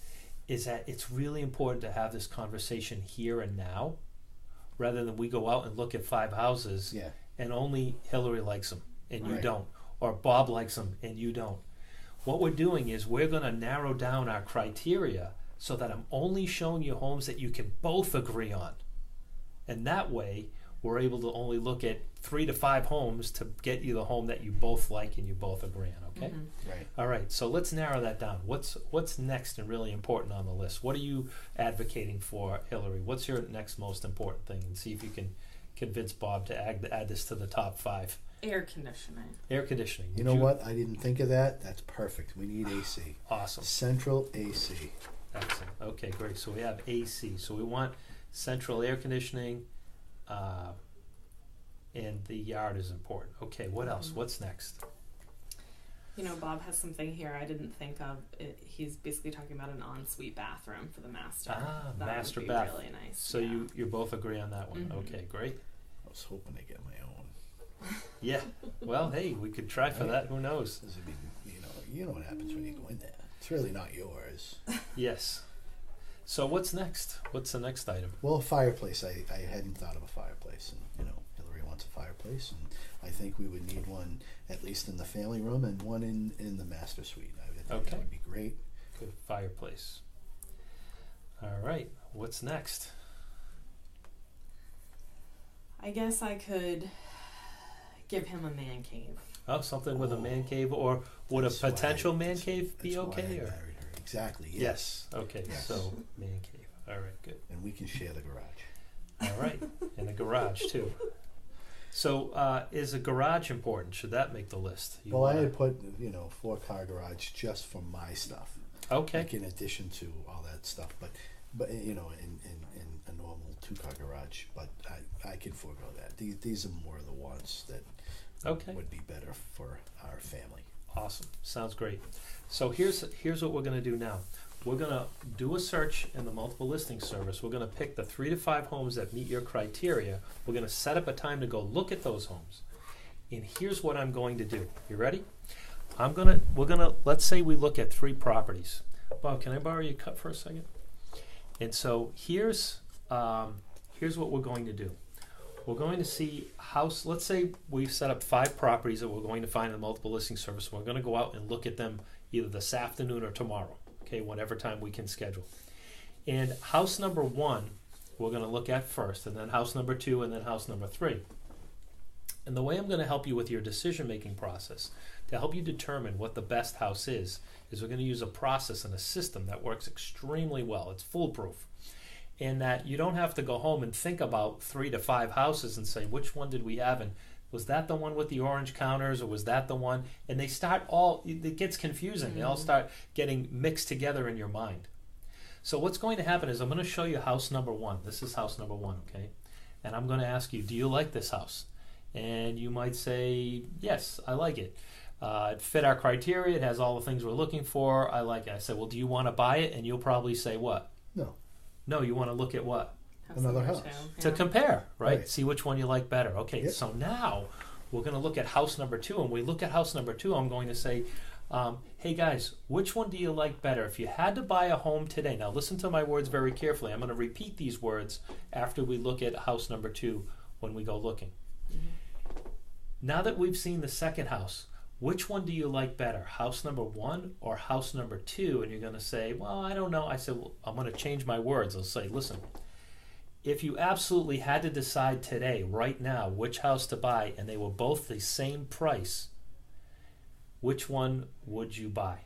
is that it's really important to have this conversation here and now, rather than we go out and look at 5 houses Yeah. and only Hillary likes them and you Right. don't, or Bob likes them and you don't. What we're doing is we're going to narrow down our criteria so that I'm only showing you homes that you can both agree on. And that way, we're able to only look at 3 to 5 homes to get you the home that you both like and you both agree on, okay? Mhm. Right. All right, so let's narrow that down. What's next and really important on the list? What are you advocating for, Hillary? What's your next most important thing? And see if you can convince Bob to add this to the top 5. Air conditioning. Air conditioning. You Would know what? I didn't think of that. That's perfect. We need AC. Awesome. Central AC. Excellent. Okay, great. So we have AC. So we want central air conditioning, and the yard is important. Okay, what else? Mhm. What's next? You know, Bob has something here I didn't think of. He's basically talking about an ensuite bathroom for the master. Ah, That master would be bath. really nice. So yeah. you both agree on that one. Mhm. Okay, great. I was hoping to get my own. Yeah. Well, hey, we could try for that. Who knows? This would be, you know what happens when you go in there. It's really not yours. Yes. So what's next? What's the next item? Well, a fireplace. I hadn't thought of a fireplace, and Hillary wants a fireplace, and I think we would need one at least in the family room and one in the master suite. I think Okay. that would be great. Good fireplace. All right. What's next? I guess I could give him a man cave. Oh, something with a man cave, or would a That's why potential I- man that's- cave be that's why okay? I Or married her. Exactly. yes. Okay. Yes. So man cave. All right. Good. And we can share the garage. All right. And a garage too. So is a garage important? Should that make the list? You Well, I wanna- had put 4-car garage just for my stuff. Okay. Like in addition to all that stuff, but in a normal 2-car garage. But I can forego that. These are more the ones that Okay. would be better for our family. Awesome. Sounds great. So here's what we're going to do now. We're going to do a search in the multiple listing service. We're going to pick the 3 to 5 homes that meet your criteria. We're going to set up a time to go look at those homes. And here's what I'm going to do. You ready? Let's say we look at 3 properties. Bob, can I borrow your cup for a second? And so here's what we're going to do. We're going to see house. Let's say we've set up 5 properties that we're going to find in the multiple listing service. We're going to go out and look at them either this afternoon or tomorrow. Okay, whatever time we can schedule. And house number 1, we're going to look at first, and then house number 2, and then house number 3. And the way I'm going to help you with your decision-making process, to help you determine what the best house is we're going to use a process and a system that works extremely well. It's foolproof. And that you don't have to go home and think about 3 to 5 houses and say, which one did we have? And was that the one with the orange counters, or was that the one? And they start it gets confusing. Mm-hmm. They all start getting mixed together in your mind. So what's going to happen is I'm going to show you house number 1. This is house number 1, okay? And I'm going to ask you, do you like this house? And you might say, yes, I like it. It fit our criteria. It has all the things we're looking for. I like it. I said, well, do you want to buy it? And you'll probably say what? No. No, you want to look at what? Another number house. 2, To yeah. compare, right? Right. See which one you like better. Okay, Yep. so now we're going to look at house number 2. And we look at house number 2, I'm going to say, hey guys, which one do you like better? If you had to buy a home today, now listen to my words very carefully. I'm going to repeat these words after we look at house number 2 when we go looking. Mhm. Now that we've seen the second house, which one do you like better, house number 1 or house number 2? And you're going to say, well, I don't know. I said, well, I'm going to change my words. I'll say, listen, if you absolutely had to decide today, right now, which house to buy, and they were both the same price, which one would you buy?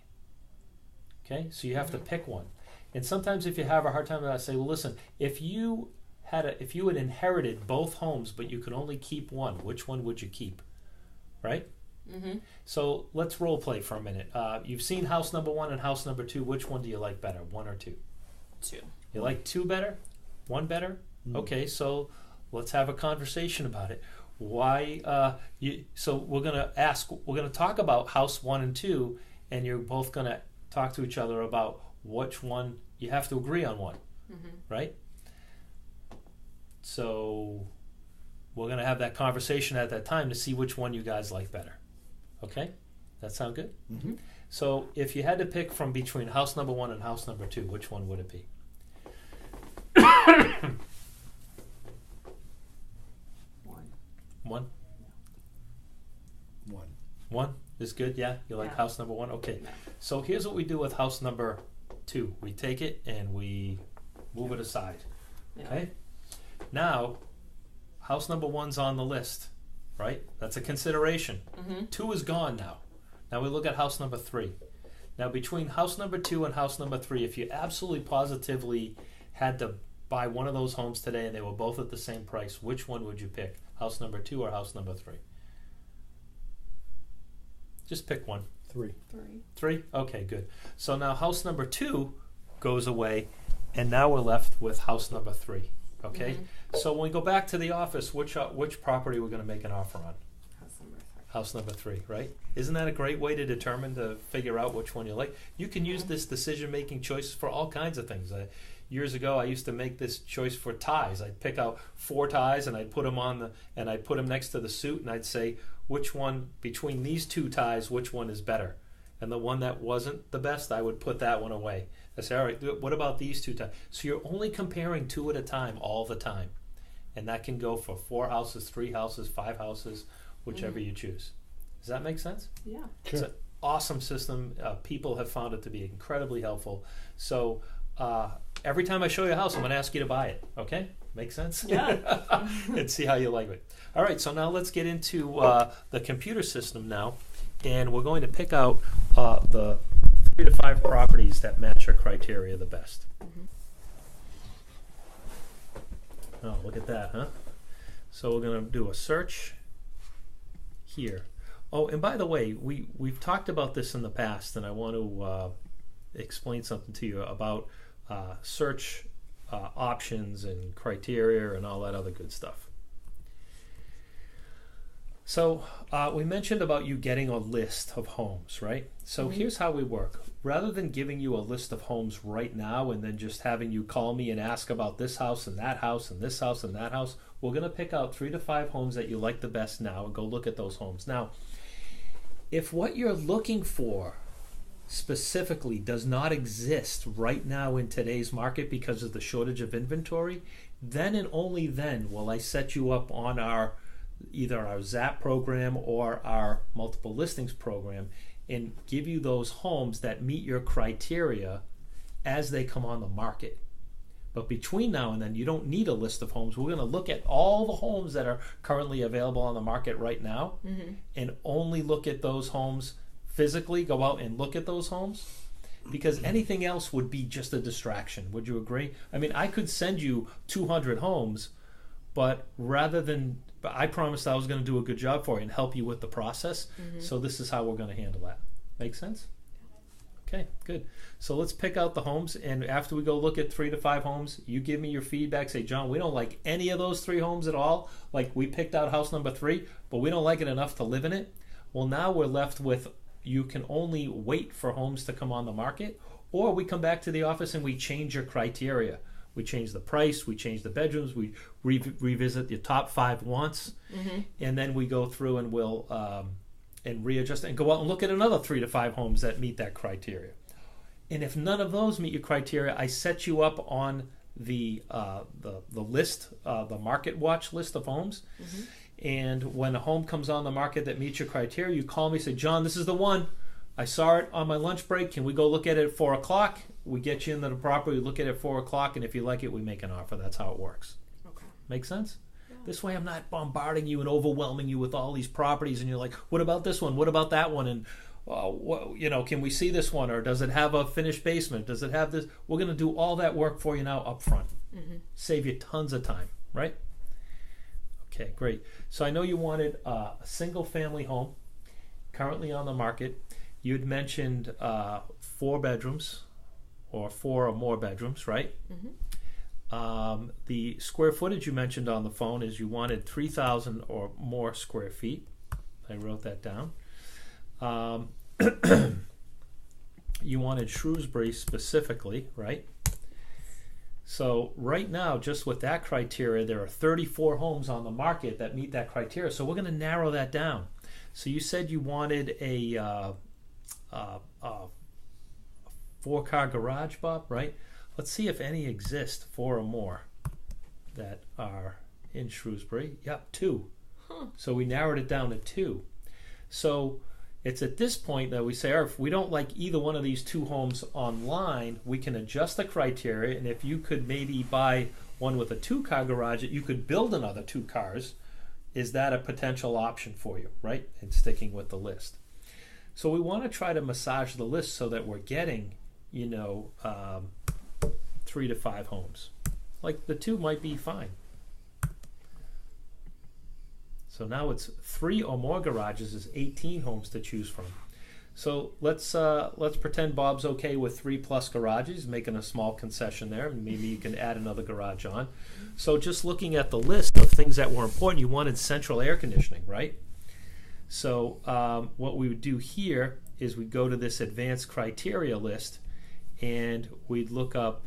Okay, so you have to pick one. And sometimes if you have a hard time with that, I say, well, listen, if you had inherited both homes, but you could only keep one, which one would you keep? Right? Mm-hmm. So let's role play for a minute. You've seen house number 1 and house number 2. Which one do you like better, 1 or 2? 2. You like 2 better? 1 better? Okay, so let's have a conversation about it. Why? So we're gonna talk about house 1 and 2, and you're both gonna talk to each other about which one. You have to agree on one, right? So we're gonna have that conversation at that time to see which one you guys like better. Okay, that sound good? Mm-hmm. So if you had to pick from between house number 1 and house number 2, which one would it be? 1? 1 is good, yeah? You like house number 1? Okay. No. So here's what we do with house number 2. We take it and we move it aside. Yeah. Okay? Now, house number 1's on the list, right? That's a consideration. 2 is gone now. Now we look at house number 3. Now between house number 2 and house number 3, if you absolutely positively had to buy one of those homes today and they were both at the same price, which one would you pick? House number 2 or house number 3? Just pick one. 3. 3? Okay, good. So now house number 2 goes away, and now we're left with house number 3. Okay? So when we go back to the office, which property we're going to make an offer on? House number 3. House number 3, right? Isn't that a great way to figure out which one you like? You can use this decision-making choice for all kinds of things. Years ago, I used to make this choice for ties. I'd pick out 4 ties and I'd put them next to the suit, and I'd say, which one between these 2 ties, which one is better? And the one that wasn't the best, I would put that one away. I say, all right, what about these 2 ties? So you're only comparing 2 at a time all the time, and that can go for 4 houses, 3 houses, 5 houses, whichever you choose. Does that make sense? Yeah. Sure. It's an awesome system. People have found it to be incredibly helpful. So every time I show you a house, I'm going to ask you to buy it. Okay? Make sense? Yeah. And see how you like it. All right, so now let's get into the computer system now. And we're going to pick out the 3 to 5 properties that match our criteria the best. Oh, look at that, huh? So we're going to do a search here. Oh, and by the way, we've talked about this in the past, and I want to explain something to you about search options and criteria and all that other good stuff. So we mentioned about you getting a list of homes, right? So here's how we work. Rather than giving you a list of homes right now and then just having you call me and ask about this house and that house and this house and that house, we're going to pick out 3 to 5 homes that you like the best now and go look at those homes. Now, if what you're looking for specifically does not exist right now in today's market because of the shortage of inventory, then and only then will I set you up on either our ZAP program or our multiple listings program and give you those homes that meet your criteria as they come on the market. But between now and then, you don't need a list of homes. We're going to look at all the homes that are currently available on the market right now and only look at those homes physically, go out and look at those homes, because anything else would be just a distraction. Would you agree? I mean, I could send you 200 homes, but I promised I was going to do a good job for you and help you with the process. So this is how we're going to handle that. Make sense? Okay, good. So let's pick out the homes, and after we go look at 3 to 5 homes, you give me your feedback. Say, John, we don't like any of those 3 homes at all. Like, we picked out house number 3, but we don't like it enough to live in it. Well, now we're left with, you can only wait for homes to come on the market, or we come back to the office and we change your criteria. We change the price, we change the bedrooms, we revisit your top 5 wants, and then we go through and we'll and readjust and go out and look at another 3 to 5 homes that meet that criteria. And if none of those meet your criteria, I set you up on the list, the market watch list of homes. And when a home comes on the market that meets your criteria, you call me, say, John, this is the one. I saw it on my lunch break. Can we go look at it at 4 o'clock? We get you into the property, we look at it at 4 o'clock, and if you like it, we make an offer. That's how it works. Okay. Make sense? Yeah. This way I'm not bombarding you and overwhelming you with all these properties, and you're like, what about this one? What about that one? And, can we see this one? Or does it have a finished basement? Does it have this? We're going to do all that work for you now up front. Mm-hmm. Save you tons of time, right? Okay, great. So I know you wanted a single-family home currently on the market. You'd mentioned 4 bedrooms or 4 or more bedrooms, right? Mm-hmm. The square footage you mentioned on the phone is you wanted 3,000 or more square feet. I wrote that down. You wanted Shrewsbury specifically, right? So right now, just with that criteria, there are 34 homes on the market that meet that criteria. So we're going to narrow that down. So you said you wanted a 4-car garage, Bob, right? Let's see if any exist, 4 or more, that are in Shrewsbury. Yep, 2. Huh. So we narrowed it down to 2. So it's at this point that we say, all right, if we don't like either one of these 2 homes online, we can adjust the criteria, and if you could maybe buy one with a 2-car garage that you could build another 2 cars, is that a potential option for you, right? And sticking with the list. So we want to try to massage the list so that we're getting, 3 to 5 homes. Like the 2 might be fine. So now it's 3 or more garages is 18 homes to choose from. So let's pretend Bob's okay with 3 plus garages, making a small concession there. Maybe you can add another garage on. So just looking at the list of things that were important, you wanted central air conditioning, right? So what we would do here is we'd go to this advanced criteria list and we'd look up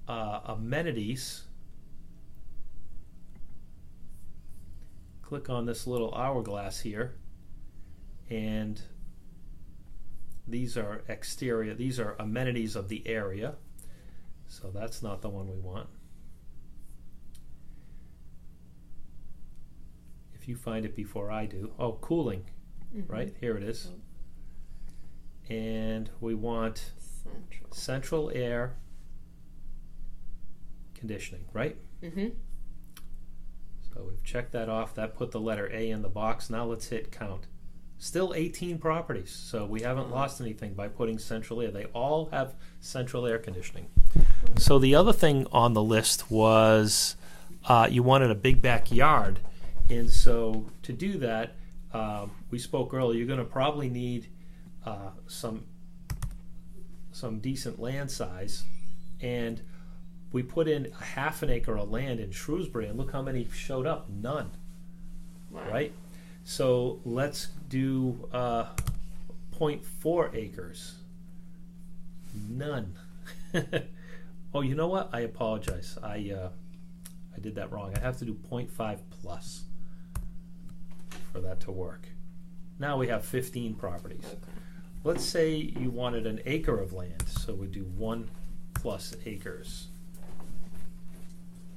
amenities. Click on this little hourglass here, and these are exterior, these are amenities of the area, so that's not the one we want. If you find it before I do. Oh, cooling, right? Here it is. And we want central air conditioning, right? Mm-hmm. So we've checked that off. That put the letter A in the box. Now let's hit count. Still 18 properties, so we haven't lost anything by putting central air. They all have central air conditioning. So the other thing on the list was you wanted a big backyard. And so to do that, we spoke earlier, you're going to probably need some decent land size. And we put in a half an acre of land in Shrewsbury, and look how many showed up. None. Wow. Right? So let's do 0.4 acres. None. Oh, you know what? I apologize. I did that wrong. I have to do 0.5 plus for that to work. Now we have 15 properties. Okay. Let's say you wanted an acre of land, so we do 1 plus acres.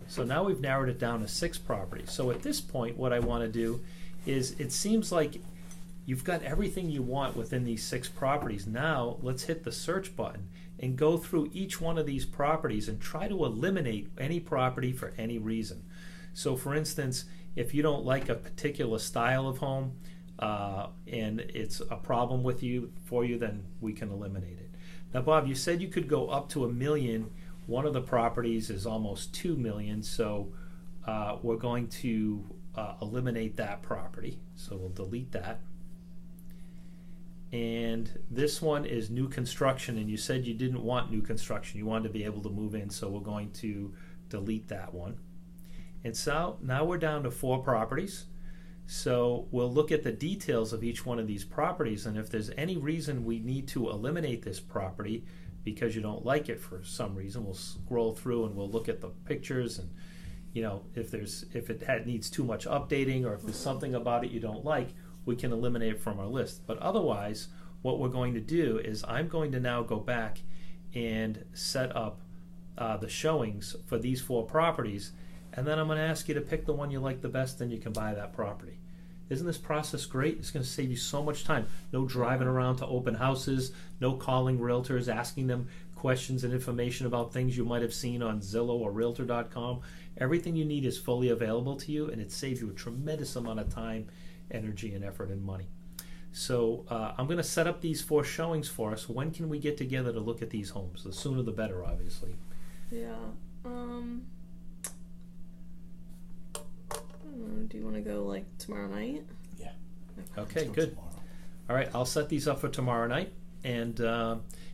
So now we've narrowed it down to 6 properties. So at this point, what I want to do is, it seems like you've got everything you want within these 6 properties. Now let's hit the search button and go through each one of these properties and try to eliminate any property for any reason. So for instance, if you don't like a particular style of home and it's a problem for you, then we can eliminate it. Now, Bob, you said you could go up to $1 million. One of the properties is almost $2 million, so we're going to eliminate that property. So we'll delete that. And this one is new construction, and you said you didn't want new construction. You wanted to be able to move in, so we're going to delete that one. And so now we're down to 4 properties. So we'll look at the details of each one of these properties, and if there's any reason we need to eliminate this property because you don't like it for some reason, we'll scroll through and we'll look at the pictures, and if it needs too much updating, or if there's something about it you don't like, we can eliminate it from our list. But otherwise, what we're going to do is I'm going to now go back and set up the showings for these 4 properties and then I'm going to ask you to pick the one you like the best, and you can buy that property. Isn't this process great? It's going to save you so much time. No driving around to open houses, no calling realtors, asking them questions and information about things you might have seen on Zillow or Realtor.com. Everything you need is fully available to you, and it saves you a tremendous amount of time, energy, and effort and money. So I'm going to set up these 4 showings for us. When can we get together to look at these homes? The sooner the better, obviously. Yeah. Do you want to go like tomorrow night? Yeah. Okay, Let's go good. tomorrow. All right, I'll set these up for tomorrow night. And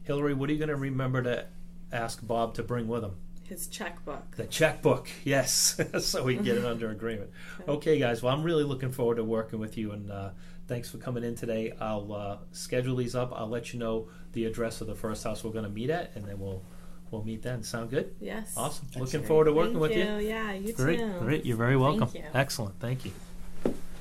Hillary, what are you going to remember to ask Bob to bring with him? His checkbook. The checkbook, yes, so we can get it under agreement. Okay, guys, well, I'm really looking forward to working with you, and thanks for coming in today. I'll schedule these up. I'll let you know the address of the first house we're going to meet at, and then we'll meet then. Sound good? Yes. Awesome. Excellent. Looking forward to working Thank with you. you. Yeah, you Great, too. great. You're very welcome. Thank you. Excellent. Thank you.